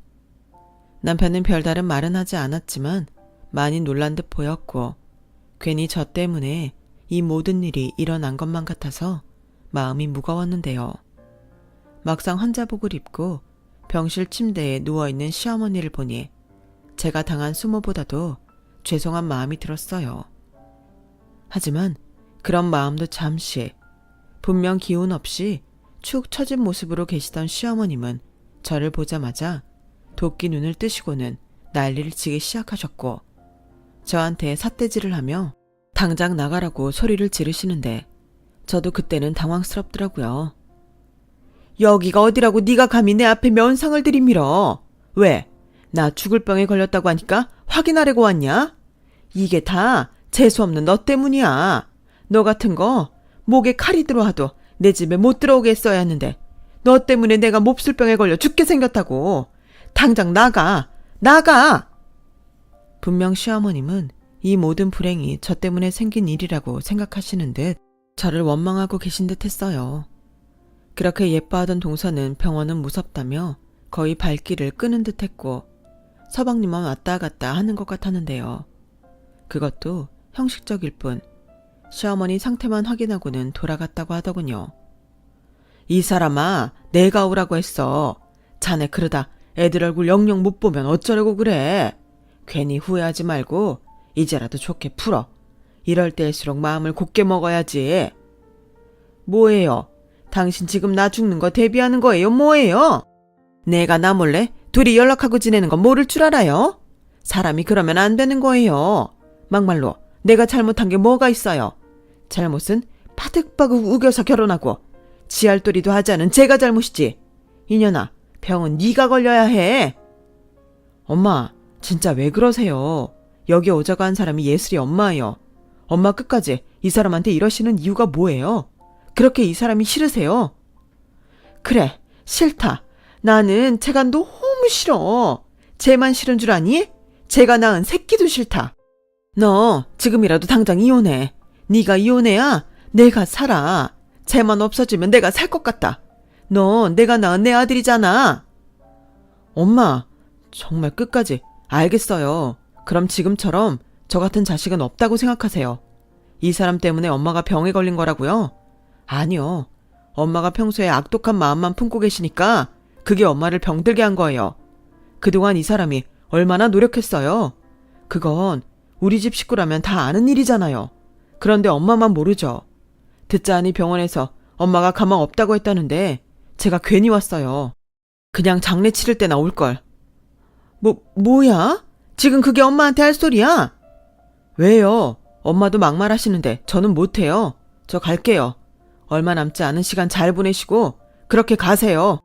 남편은 별다른 말은 하지 않았지만 많이 놀란 듯 보였고 괜히 저 때문에 이 모든 일이 일어난 것만 같아서 마음이 무거웠는데요. 막상 환자복을 입고 병실 침대에 누워있는 시어머니를 보니 제가 당한 수모보다도 죄송한 마음이 들었어요. 하지만 그런 마음도 잠시, 분명 기운 없이 축 처진 모습으로 계시던 시어머님은 저를 보자마자 도끼 눈을 뜨시고는 난리를 치기 시작하셨고 저한테 삿대질을 하며 당장 나가라고 소리를 지르시는데 저도 그때는 당황스럽더라고요. 여기가 어디라고 네가 감히 내 앞에 면상을 들이밀어. 왜? 나 죽을 병에 걸렸다고 하니까 확인하려고 왔냐? 이게 다 재수없는 너 때문이야. 너 같은 거 목에 칼이 들어와도 내 집에 못 들어오게 했어야 했는데 너 때문에 내가 몹쓸병에 걸려 죽게 생겼다고. 당장 나가! 나가! 분명 시어머님은 이 모든 불행이 저 때문에 생긴 일이라고 생각하시는 듯 저를 원망하고 계신 듯 했어요. 그렇게 예뻐하던 동서는 병원은 무섭다며 거의 발길을 끄는 듯 했고 서방님만 왔다 갔다 하는 것 같았는데요. 그것도 형식적일 뿐 시어머니 상태만 확인하고는 돌아갔다고 하더군요. 이 사람아, 내가 오라고 했어. 자네 그러다 애들 얼굴 영영 못 보면 어쩌려고 그래. 괜히 후회하지 말고 이제라도 좋게 풀어. 이럴 때일수록 마음을 곧게 먹어야지. 뭐예요? 당신 지금 나 죽는 거 대비하는 거예요? 뭐예요? 내가 나 몰래 둘이 연락하고 지내는 건 모를 줄 알아요? 사람이 그러면 안 되는 거예요. 막말로 내가 잘못한 게 뭐가 있어요? 잘못은 바득바득 우겨서 결혼하고 지알도리도 하지 않은 제가 잘못이지. 이년아, 병은 네가 걸려야 해. 엄마, 진짜 왜 그러세요? 여기 오자고 한 사람이 예슬이 엄마예요. 엄마 끝까지 이 사람한테 이러시는 이유가 뭐예요? 그렇게 이 사람이 싫으세요? 그래, 싫다. 나는 쟤가 너무 싫어. 쟤만 싫은 줄 아니? 쟤가 낳은 새끼도 싫다. 너 지금이라도 당장 이혼해. 네가 이혼해야 내가 살아. 쟤만 없어지면 내가 살 것 같다. 너 내가 낳은 내 아들이잖아. 엄마, 정말 끝까지 알겠어요. 그럼 지금처럼 저 같은 자식은 없다고 생각하세요. 이 사람 때문에 엄마가 병에 걸린 거라고요? 아니요. 엄마가 평소에 악독한 마음만 품고 계시니까 그게 엄마를 병들게 한 거예요. 그동안 이 사람이 얼마나 노력했어요. 그건 우리 집 식구라면 다 아는 일이잖아요. 그런데 엄마만 모르죠. 듣자 하니 병원에서 엄마가 가망 없다고 했다는데 제가 괜히 왔어요. 그냥 장례 치를 때나 올걸. 뭐야? 지금 그게 엄마한테 할 소리야? 왜요? 엄마도 막말하시는데 저는 못해요. 저 갈게요. 얼마 남지 않은 시간 잘 보내시고 그렇게 가세요.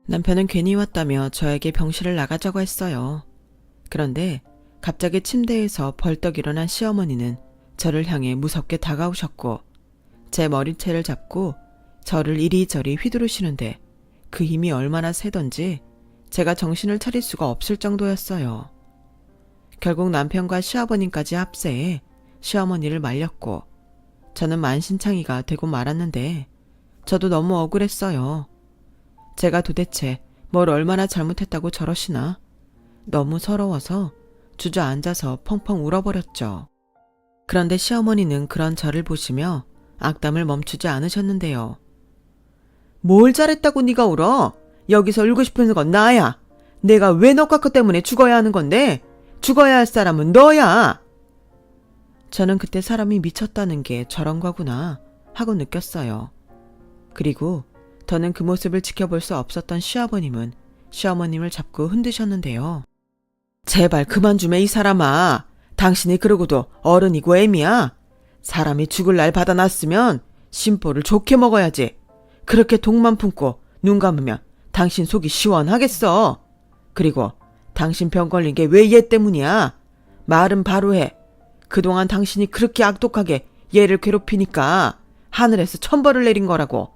남편은 괜히 왔다며 저에게 병실을 나가자고 했어요. 그런데 갑자기 침대에서 벌떡 일어난 시어머니는 저를 향해 무섭게 다가오셨고 제 머리채를 잡고 저를 이리저리 휘두르시는데 그 힘이 얼마나 세던지 제가 정신을 차릴 수가 없을 정도였어요. 결국 남편과 시아버님까지 합세해 시어머니를 말렸고 저는 만신창이가 되고 말았는데 저도 너무 억울했어요. 제가 도대체 뭘 얼마나 잘못했다고 저러시나. 너무 서러워서 주저앉아서 펑펑 울어버렸죠. 그런데 시어머니는 그런 저를 보시며 악담을 멈추지 않으셨는데요. 뭘 잘했다고 네가 울어? 여기서 울고 싶은 건 나야. 내가 왜 너 깎아 때문에 죽어야 하는 건데? 죽어야 할 사람은 너야. 저는 그때 사람이 미쳤다는 게 저런 거구나 하고 느꼈어요. 그리고 더는 그 모습을 지켜볼 수 없었던 시아버님은 시어머님을 잡고 흔드셨는데요. 제발 그만 좀 해, 이 사람아. 당신이 그러고도 어른이고 애미야. 사람이 죽을 날 받아놨으면 심보를 좋게 먹어야지. 그렇게 독만 품고 눈 감으면 당신 속이 시원하겠어. 그리고 당신 병 걸린 게 왜 얘 때문이야? 말은 바로 해. 그동안 당신이 그렇게 악독하게 얘를 괴롭히니까 하늘에서 천벌을 내린 거라고.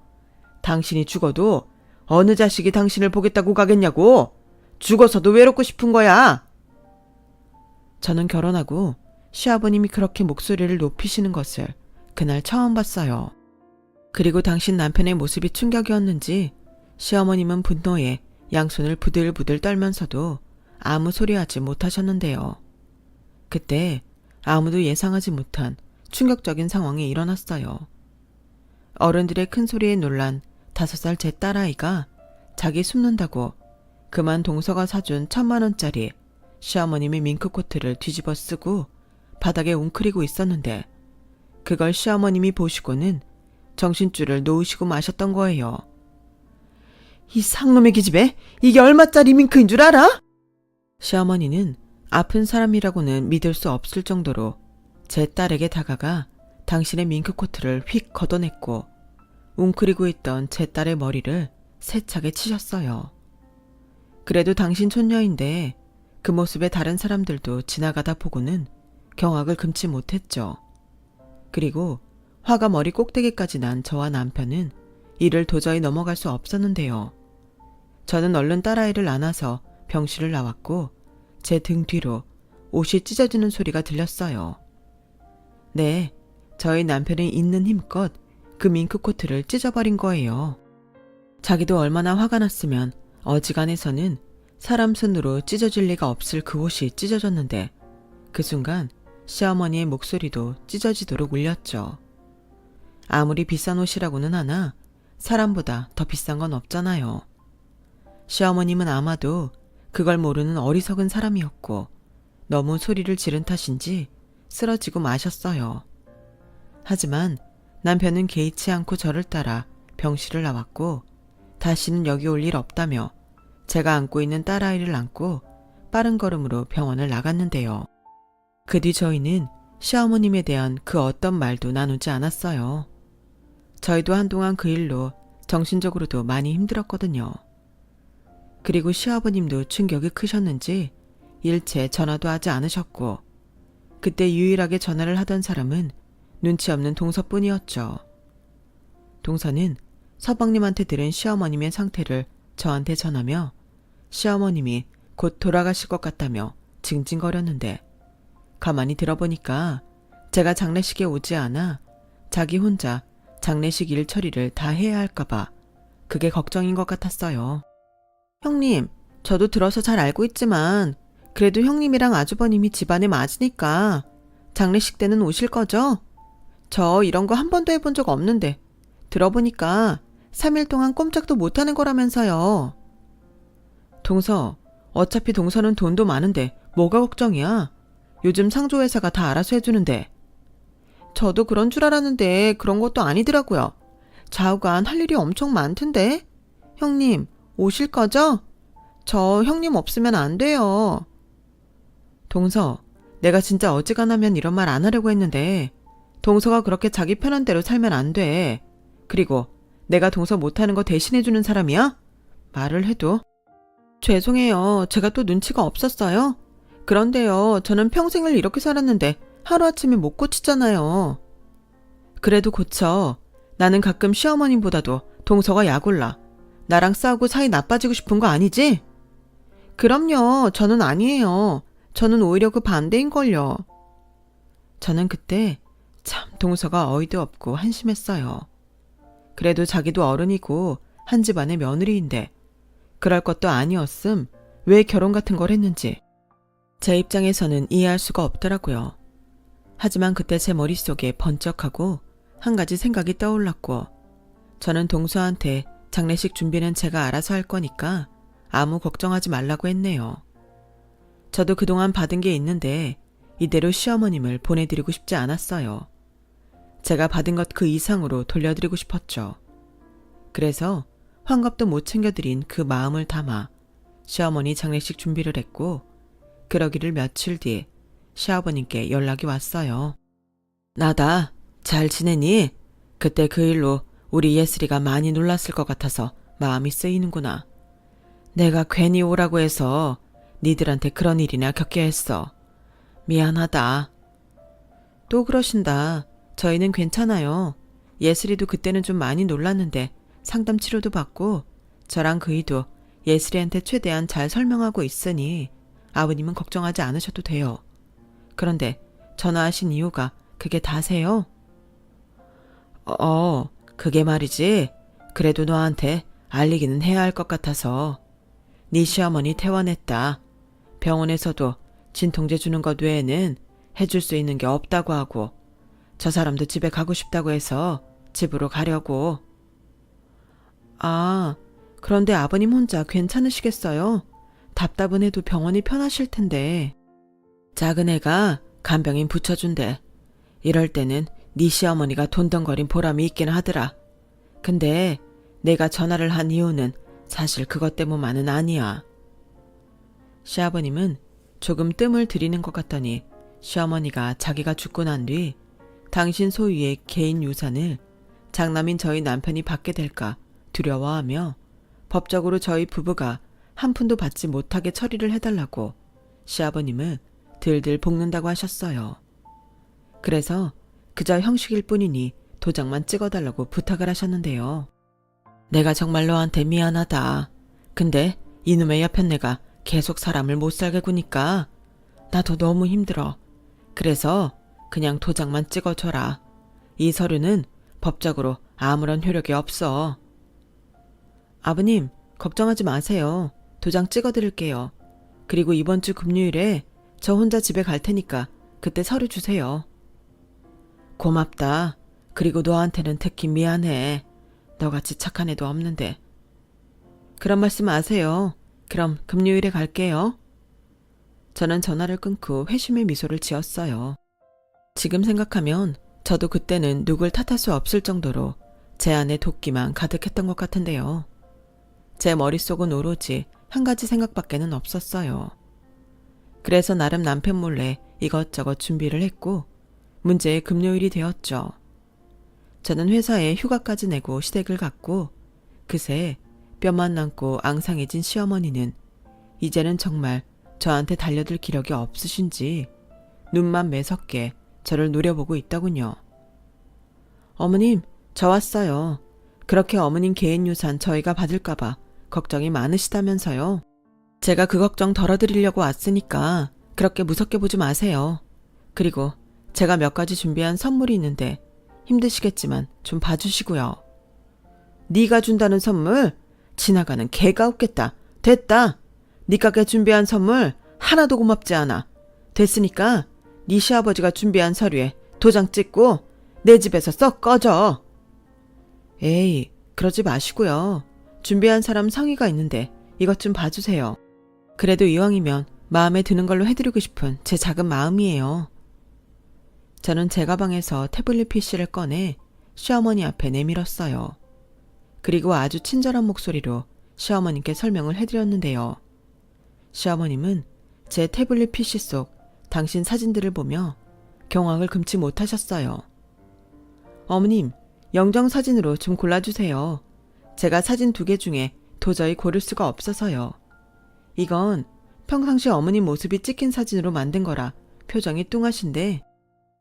당신이 죽어도 어느 자식이 당신을 보겠다고 가겠냐고. 죽어서도 외롭고 싶은 거야. 저는 결혼하고 시아버님이 그렇게 목소리를 높이시는 것을 그날 처음 봤어요. 그리고 당신 남편의 모습이 충격이었는지 시어머님은 분노에 양손을 부들부들 떨면서도 아무 소리하지 못하셨는데요. 그때 아무도 예상하지 못한 충격적인 상황이 일어났어요. 어른들의 큰 소리에 놀란 5살 제 딸아이가 자기 숨는다고 그만 동서가 사준 1,000만 원짜리 시어머님의 밍크코트를 뒤집어 쓰고 바닥에 웅크리고 있었는데 그걸 시어머님이 보시고는 정신줄을 놓으시고 마셨던 거예요. 이 상놈의 기집애, 이게 얼마짜리 밍크인 줄 알아? 시어머니는 아픈 사람이라고는 믿을 수 없을 정도로 제 딸에게 다가가 당신의 밍크코트를 휙 걷어냈고 웅크리고 있던 제 딸의 머리를 세차게 치셨어요. 그래도 당신 촌녀인데 그 모습에 다른 사람들도 지나가다 보고는 경악을 금치 못했죠. 그리고 화가 머리 꼭대기까지 난 저와 남편은 이를 도저히 넘어갈 수 없었는데요. 저는 얼른 딸아이를 안아서 병실을 나왔고 제 등 뒤로 옷이 찢어지는 소리가 들렸어요. 네, 저희 남편이 있는 힘껏 그 밍크코트를 찢어버린 거예요. 자기도 얼마나 화가 났으면 어지간해서는 사람 손으로 찢어질 리가 없을 그 옷이 찢어졌는데 그 순간 시어머니의 목소리도 찢어지도록 울렸죠. 아무리 비싼 옷이라고는 하나 사람보다 더 비싼 건 없잖아요. 시어머님은 아마도 그걸 모르는 어리석은 사람이었고 너무 소리를 지른 탓인지 쓰러지고 마셨어요. 하지만 남편은 개의치 않고 저를 따라 병실을 나왔고 다시는 여기 올 일 없다며 제가 안고 있는 딸아이를 안고 빠른 걸음으로 병원을 나갔는데요. 그 뒤 저희는 시어머님에 대한 그 어떤 말도 나누지 않았어요. 저희도 한동안 그 일로 정신적으로도 많이 힘들었거든요. 그리고 시아버님도 충격이 크셨는지 일체 전화도 하지 않으셨고 그때 유일하게 전화를 하던 사람은 눈치 없는 동서뿐이었죠. 동서는 서방님한테 들은 시어머님의 상태를 저한테 전하며 시어머님이 곧 돌아가실 것 같다며 징징거렸는데 가만히 들어보니까 제가 장례식에 오지 않아 자기 혼자 장례식 일 처리를 다 해야 할까봐 그게 걱정인 것 같았어요. 형님, 저도 들어서 잘 알고 있지만 그래도 형님이랑 아주버님이 집안에 맞으니까 장례식 때는 오실 거죠? 저 이런 거 한 번도 해본 적 없는데 들어보니까 3일 동안 꼼짝도 못하는 거라면서요. 동서, 어차피 동서는 돈도 많은데 뭐가 걱정이야? 요즘 상조회사가 다 알아서 해주는데. 저도 그런 줄 알았는데 그런 것도 아니더라고요. 좌우간 할 일이 엄청 많던데. 형님, 오실 거죠? 저 형님 없으면 안 돼요. 동서, 내가 진짜 어지간하면 이런 말 안 하려고 했는데 동서가 그렇게 자기 편한 대로 살면 안 돼. 그리고 내가 동서 못하는 거 대신해주는 사람이야? 말을 해도. 죄송해요. 제가 또 눈치가 없었어요. 그런데요, 저는 평생을 이렇게 살았는데 하루아침에 못 고치잖아요. 그래도 고쳐. 나는 가끔 시어머님보다도 동서가 약올라. 나랑 싸우고 사이 나빠지고 싶은 거 아니지? 그럼요. 저는 아니에요. 저는 오히려 그 반대인걸요. 저는 그때 참 동서가 어이도 없고 한심했어요. 그래도 자기도 어른이고 한 집안의 며느리인데 그럴 것도 아니었음 왜 결혼 같은 걸 했는지 제 입장에서는 이해할 수가 없더라고요. 하지만 그때 제 머릿속에 번쩍하고 한 가지 생각이 떠올랐고 저는 동서한테 장례식 준비는 제가 알아서 할 거니까 아무 걱정하지 말라고 했네요. 저도 그동안 받은 게 있는데 이대로 시어머님을 보내드리고 싶지 않았어요. 제가 받은 것 그 이상으로 돌려드리고 싶었죠. 그래서 환갑도 못 챙겨드린 그 마음을 담아 시어머니 장례식 준비를 했고 그러기를 며칠 뒤 시아버님께 연락이 왔어요. 나다, 잘 지내니? 그때 그 일로 우리 예슬이가 많이 놀랐을 것 같아서 마음이 쓰이는구나. 내가 괜히 오라고 해서 니들한테 그런 일이나 겪게 했어. 미안하다. 또 그러신다. 저희는 괜찮아요. 예슬이도 그때는 좀 많이 놀랐는데 상담 치료도 받고 저랑 그이도 예슬이한테 최대한 잘 설명하고 있으니 아버님은 걱정하지 않으셔도 돼요. 그런데 전화하신 이유가 그게 다세요? 그게 말이지. 그래도 너한테 알리기는 해야 할 것 같아서. 네 시어머니 퇴원했다. 병원에서도 진통제 주는 것 외에는 해줄 수 있는 게 없다고 하고 저 사람도 집에 가고 싶다고 해서 집으로 가려고. 아, 그런데 아버님 혼자 괜찮으시겠어요? 답답은 해도 병원이 편하실 텐데. 작은 애가 간병인 붙여준대. 이럴 때는 네 시어머니가 돈덩거린 보람이 있긴 하더라. 근데 내가 전화를 한 이유는 사실 그것 때문만은 아니야. 시아버님은 조금 뜸을 들이는 것 같더니 시어머니가 자기가 죽고 난 뒤 당신 소유의 개인 유산을 장남인 저희 남편이 받게 될까 두려워하며 법적으로 저희 부부가 한 푼도 받지 못하게 처리를 해달라고 시아버님을 들들 볶는다고 하셨어요. 그래서 그저 형식일 뿐이니 도장만 찍어달라고 부탁을 하셨는데요. 내가 정말 너한테 미안하다. 근데 이놈의 여편네가 계속 사람을 못 살게 구니까 나도 너무 힘들어. 그래서 그냥 도장만 찍어줘라. 이 서류는 법적으로 아무런 효력이 없어. 아버님, 걱정하지 마세요. 도장 찍어드릴게요. 그리고 이번 주 금요일에 저 혼자 집에 갈 테니까 그때 서류 주세요. 고맙다. 그리고 너한테는 특히 미안해. 너같이 착한 애도 없는데. 그런 말씀 마세요. 그럼 금요일에 갈게요. 저는 전화를 끊고 회심의 미소를 지었어요. 지금 생각하면 저도 그때는 누굴 탓할 수 없을 정도로 제 안에 도끼만 가득했던 것 같은데요. 제 머릿속은 오로지 한 가지 생각밖에는 없었어요. 그래서 나름 남편 몰래 이것저것 준비를 했고 문제의 금요일이 되었죠. 저는 회사에 휴가까지 내고 시댁을 갔고 그새 뼈만 남고 앙상해진 시어머니는 이제는 정말 저한테 달려들 기력이 없으신지 눈만 매섭게 저를 노려보고 있더군요. 어머님, 저 왔어요. 그렇게 어머님 개인 유산 저희가 받을까봐 걱정이 많으시다면서요. 제가 그 걱정 덜어드리려고 왔으니까 그렇게 무섭게 보지 마세요. 그리고 제가 몇 가지 준비한 선물이 있는데 힘드시겠지만 좀 봐주시고요. 네가 준다는 선물? 지나가는 개가 없겠다. 됐다. 네 가게 준비한 선물 하나도 고맙지 않아. 됐으니까 네 시아버지가 준비한 서류에 도장 찍고 내 집에서 썩 꺼져. 에이, 그러지 마시고요. 준비한 사람 성의가 있는데 이것 좀 봐주세요. 그래도 이왕이면 마음에 드는 걸로 해드리고 싶은 제 작은 마음이에요. 저는 제 가방에서 태블릿 PC를 꺼내 시어머니 앞에 내밀었어요. 그리고 아주 친절한 목소리로 시어머님께 설명을 해드렸는데요. 시어머님은 제 태블릿 PC 속 당신 사진들을 보며 경악을 금치 못하셨어요. 어머님, 영정사진으로 좀 골라주세요. 제가 사진 2개 중에 도저히 고를 수가 없어서요. 이건 평상시 어머님 모습이 찍힌 사진으로 만든 거라 표정이 뚱하신데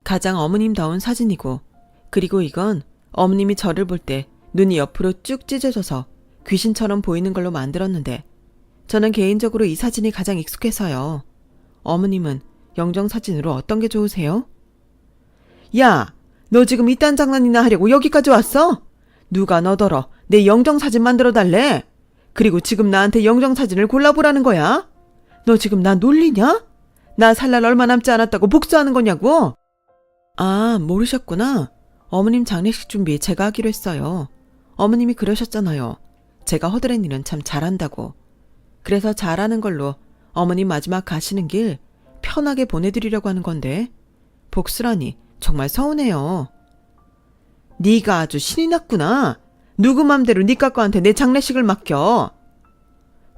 가장 어머님다운 사진이고, 그리고 이건 어머님이 저를 볼 때 눈이 옆으로 쭉 찢어져서 귀신처럼 보이는 걸로 만들었는데 저는 개인적으로 이 사진이 가장 익숙해서요. 어머님은 영정사진으로 어떤 게 좋으세요? 야, 너 지금 이딴 장난이나 하려고 여기까지 왔어? 누가 너더러 내 영정사진 만들어 달래? 그리고 지금 나한테 영정사진을 골라보라는 거야? 너 지금 나 놀리냐? 나 살 날 얼마 남지 않았다고 복수하는 거냐고? 아, 모르셨구나. 어머님 장례식 준비 제가 하기로 했어요. 어머님이 그러셨잖아요. 제가 허드렛 일은 참 잘한다고. 그래서 잘하는 걸로 어머님 마지막 가시는 길 편하게 보내드리려고 하는 건데 복수라니 정말 서운해요. 네가 아주 신이 났구나. 누구 맘대로 네 까까한테 내 장례식을 맡겨.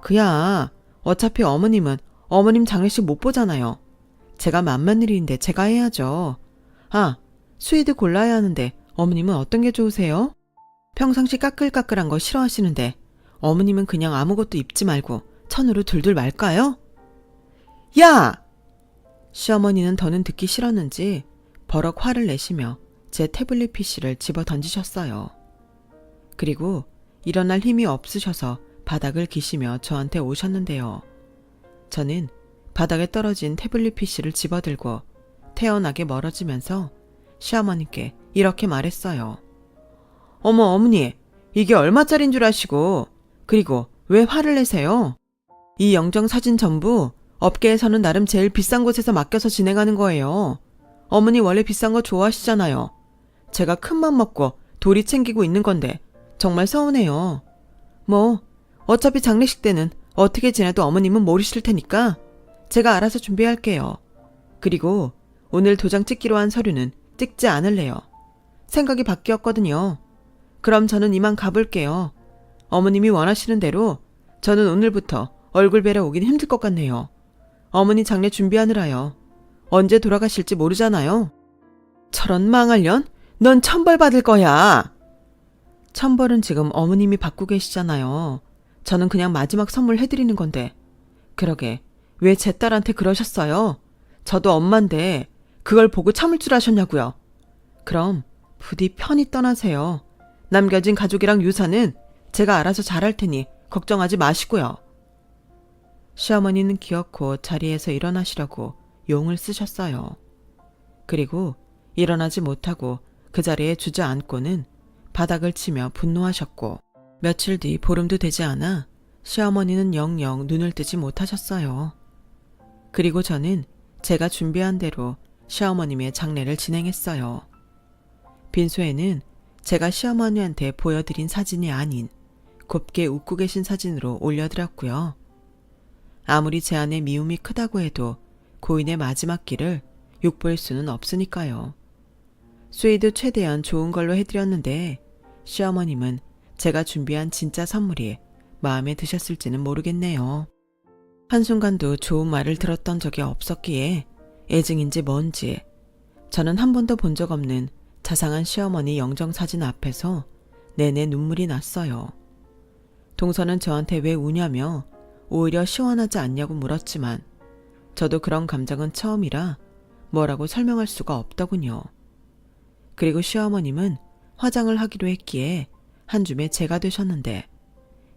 그야 어차피 어머님은 어머님 장례식 못 보잖아요. 제가 맏며느리인데 제가 해야죠. 아, 스위드 골라야 하는데 어머님은 어떤 게 좋으세요? 평상시 까끌까끌한 거 싫어하시는데 어머님은 그냥 아무것도 입지 말고 천으로 둘둘 말까요? 야! 시어머니는 더는 듣기 싫었는지 버럭 화를 내시며 제 태블릿 PC를 집어 던지셨어요. 그리고 일어날 힘이 없으셔서 바닥을 기시며 저한테 오셨는데요. 저는 바닥에 떨어진 태블릿 PC를 집어들고 태연하게 멀어지면서 시어머니께 이렇게 말했어요. 어머, 어머니, 이게 얼마짜린 줄 아시고, 그리고 왜 화를 내세요? 이 영정사진 전부 업계에서는 나름 제일 비싼 곳에서 맡겨서 진행하는 거예요. 어머니 원래 비싼 거 좋아하시잖아요. 제가 큰맘 먹고 도리 챙기고 있는 건데 정말 서운해요. 뭐 어차피 장례식 때는 어떻게 지내도 어머님은 모르실 테니까 제가 알아서 준비할게요. 그리고 오늘 도장 찍기로 한 서류는 찍지 않을래요. 생각이 바뀌었거든요. 그럼 저는 이만 가볼게요. 어머님이 원하시는 대로 저는 오늘부터 얼굴 뵈러 오긴 힘들 것 같네요. 어머니 장례 준비하느라요. 언제 돌아가실지 모르잖아요. 저런 망할년? 넌 천벌 받을 거야. 천벌은 지금 어머님이 받고 계시잖아요. 저는 그냥 마지막 선물 해드리는 건데. 그러게 왜 제 딸한테 그러셨어요? 저도 엄마인데 그걸 보고 참을 줄 아셨냐고요. 그럼 부디 편히 떠나세요. 남겨진 가족이랑 유산은 제가 알아서 잘할 테니 걱정하지 마시고요. 시어머니는 기어코 자리에서 일어나시려고 용을 쓰셨어요. 그리고 일어나지 못하고 그 자리에 주저앉고는 바닥을 치며 분노하셨고 며칠 뒤 보름도 되지 않아 시어머니는 영영 눈을 뜨지 못하셨어요. 그리고 저는 제가 준비한 대로 시어머님의 장례를 진행했어요. 빈소에는 제가 시어머니한테 보여드린 사진이 아닌 곱게 웃고 계신 사진으로 올려드렸고요. 아무리 제 안에 미움이 크다고 해도 고인의 마지막 길을 욕볼 수는 없으니까요. 스웨이드 최대한 좋은 걸로 해드렸는데 시어머님은 제가 준비한 진짜 선물이 마음에 드셨을지는 모르겠네요. 한순간도 좋은 말을 들었던 적이 없었기에 애증인지 뭔지 저는 한 번도 본 적 없는 자상한 시어머니 영정사진 앞에서 내내 눈물이 났어요. 동서는 저한테 왜 우냐며 오히려 시원하지 않냐고 물었지만 저도 그런 감정은 처음이라 뭐라고 설명할 수가 없더군요. 그리고 시어머님은 화장을 하기로 했기에 한 줌에 제가 되셨는데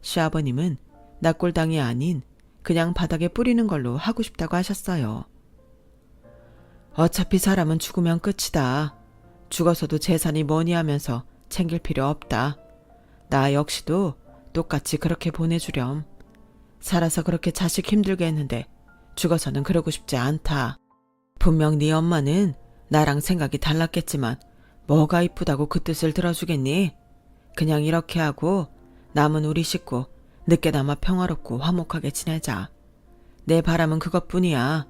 시아버님은 납골당이 아닌 그냥 바닥에 뿌리는 걸로 하고 싶다고 하셨어요. 어차피 사람은 죽으면 끝이다. 죽어서도 재산이 뭐니 하면서 챙길 필요 없다. 나 역시도 똑같이 그렇게 보내주렴. 살아서 그렇게 자식 힘들게 했는데 죽어서는 그러고 싶지 않다. 분명 네 엄마는 나랑 생각이 달랐겠지만 뭐가 이쁘다고 그 뜻을 들어주겠니? 그냥 이렇게 하고 남은 우리 식구 늦게나마 평화롭고 화목하게 지내자. 내 바람은 그것뿐이야.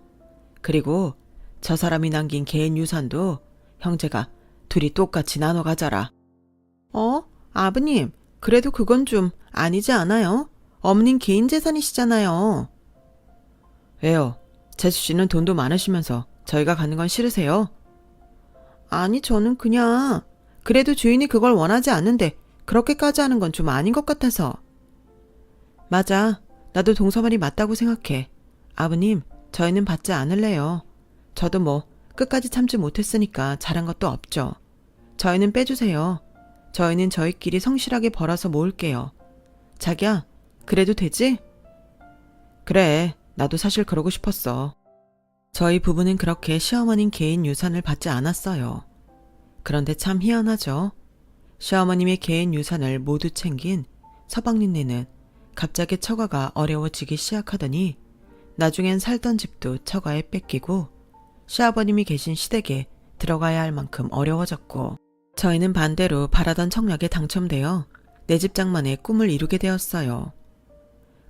그리고 저 사람이 남긴 개인 유산도 형제가 둘이 똑같이 나눠 가져라. 아버님, 그래도 그건 좀 아니지 않아요? 어머님 개인 재산이시잖아요. 왜요? 재수 씨는 돈도 많으시면서 저희가 가는 건 싫으세요? 아니, 저는 그냥 그래도 주인이 그걸 원하지 않는데 그렇게까지 하는 건 좀 아닌 것 같아서. 맞아. 나도 동서 말이 맞다고 생각해. 아버님, 저희는 받지 않을래요. 저도 뭐 끝까지 참지 못했으니까 잘한 것도 없죠. 저희는 빼주세요. 저희는 저희끼리 성실하게 벌어서 모을게요. 자기야, 그래도 되지? 그래, 나도 사실 그러고 싶었어. 저희 부부는 그렇게 시어머님 개인 유산을 받지 않았어요. 그런데 참 희한하죠. 시어머님의 개인 유산을 모두 챙긴 서방님네는 갑자기 처가가 어려워지기 시작하더니 나중엔 살던 집도 처가에 뺏기고 시아버님이 계신 시댁에 들어가야 할 만큼 어려워졌고 저희는 반대로 바라던 청약에 당첨되어 내 집 장만의 꿈을 이루게 되었어요.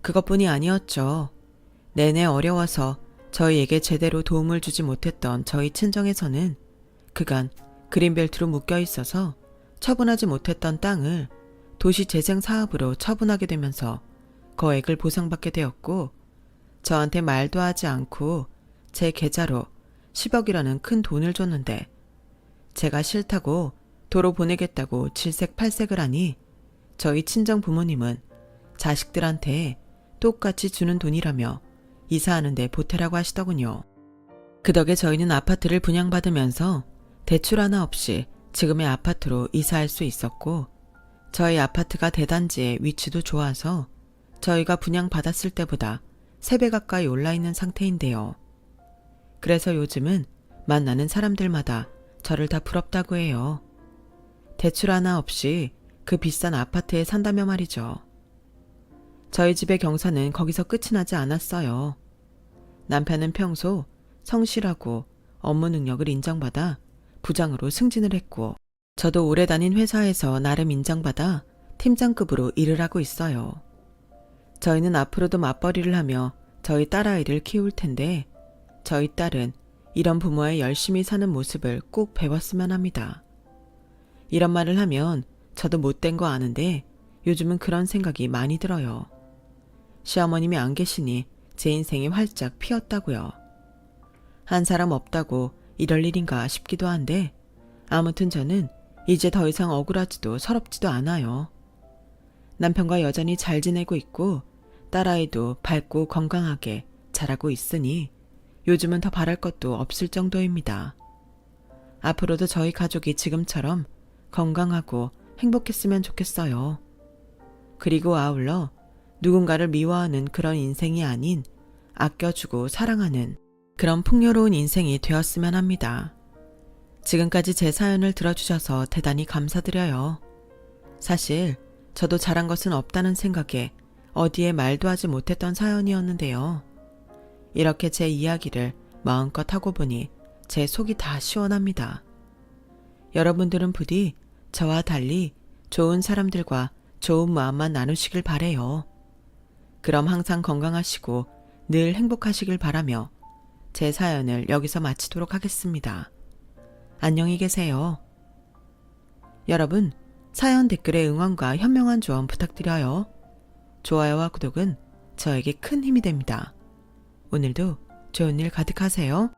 그것뿐이 아니었죠. 내내 어려워서 저희에게 제대로 도움을 주지 못했던 저희 친정에서는 그간 그린벨트로 묶여 있어서 처분하지 못했던 땅을 도시재생 사업으로 처분하게 되면서 거액을 보상받게 되었고 저한테 말도 하지 않고 제 계좌로 10억이라는 큰 돈을 줬는데 제가 싫다고 도로 보내겠다고 질색팔색을 하니 저희 친정 부모님은 자식들한테 똑같이 주는 돈이라며 이사하는데 보태라고 하시더군요. 그 덕에 저희는 아파트를 분양받으면서 대출 하나 없이 지금의 아파트로 이사할 수 있었고 저희 아파트가 대단지의 위치도 좋아서 저희가 분양받았을 때보다 3배 가까이 올라있는 상태인데요. 그래서 요즘은 만나는 사람들마다 저를 다 부럽다고 해요. 대출 하나 없이 그 비싼 아파트에 산다며 말이죠. 저희 집의 경사는 거기서 끝이 나지 않았어요. 남편은 평소 성실하고 업무 능력을 인정받아 부장으로 승진을 했고 저도 오래 다닌 회사에서 나름 인정받아 팀장급으로 일을 하고 있어요. 저희는 앞으로도 맞벌이를 하며 저희 딸아이를 키울 텐데 저희 딸은 이런 부모의 열심히 사는 모습을 꼭 배웠으면 합니다. 이런 말을 하면 저도 못된 거 아는데 요즘은 그런 생각이 많이 들어요. 시어머님이 안 계시니 제 인생이 활짝 피었다고요. 한 사람 없다고 이럴 일인가 싶기도 한데 아무튼 저는 이제 더 이상 억울하지도 서럽지도 않아요. 남편과 여전히 잘 지내고 있고 딸아이도 밝고 건강하게 자라고 있으니 요즘은 더 바랄 것도 없을 정도입니다. 앞으로도 저희 가족이 지금처럼 건강하고 행복했으면 좋겠어요. 그리고 아울러 누군가를 미워하는 그런 인생이 아닌 아껴주고 사랑하는 그런 풍요로운 인생이 되었으면 합니다. 지금까지 제 사연을 들어주셔서 대단히 감사드려요. 사실 저도 잘한 것은 없다는 생각에 어디에 말도 하지 못했던 사연이었는데요. 이렇게 제 이야기를 마음껏 하고 보니 제 속이 다 시원합니다. 여러분들은 부디 저와 달리 좋은 사람들과 좋은 마음만 나누시길 바래요. 그럼 항상 건강하시고 늘 행복하시길 바라며 제 사연을 여기서 마치도록 하겠습니다. 안녕히 계세요. 여러분, 사연 댓글에 응원과 현명한 조언 부탁드려요. 좋아요와 구독은 저에게 큰 힘이 됩니다. 오늘도 좋은 일 가득하세요.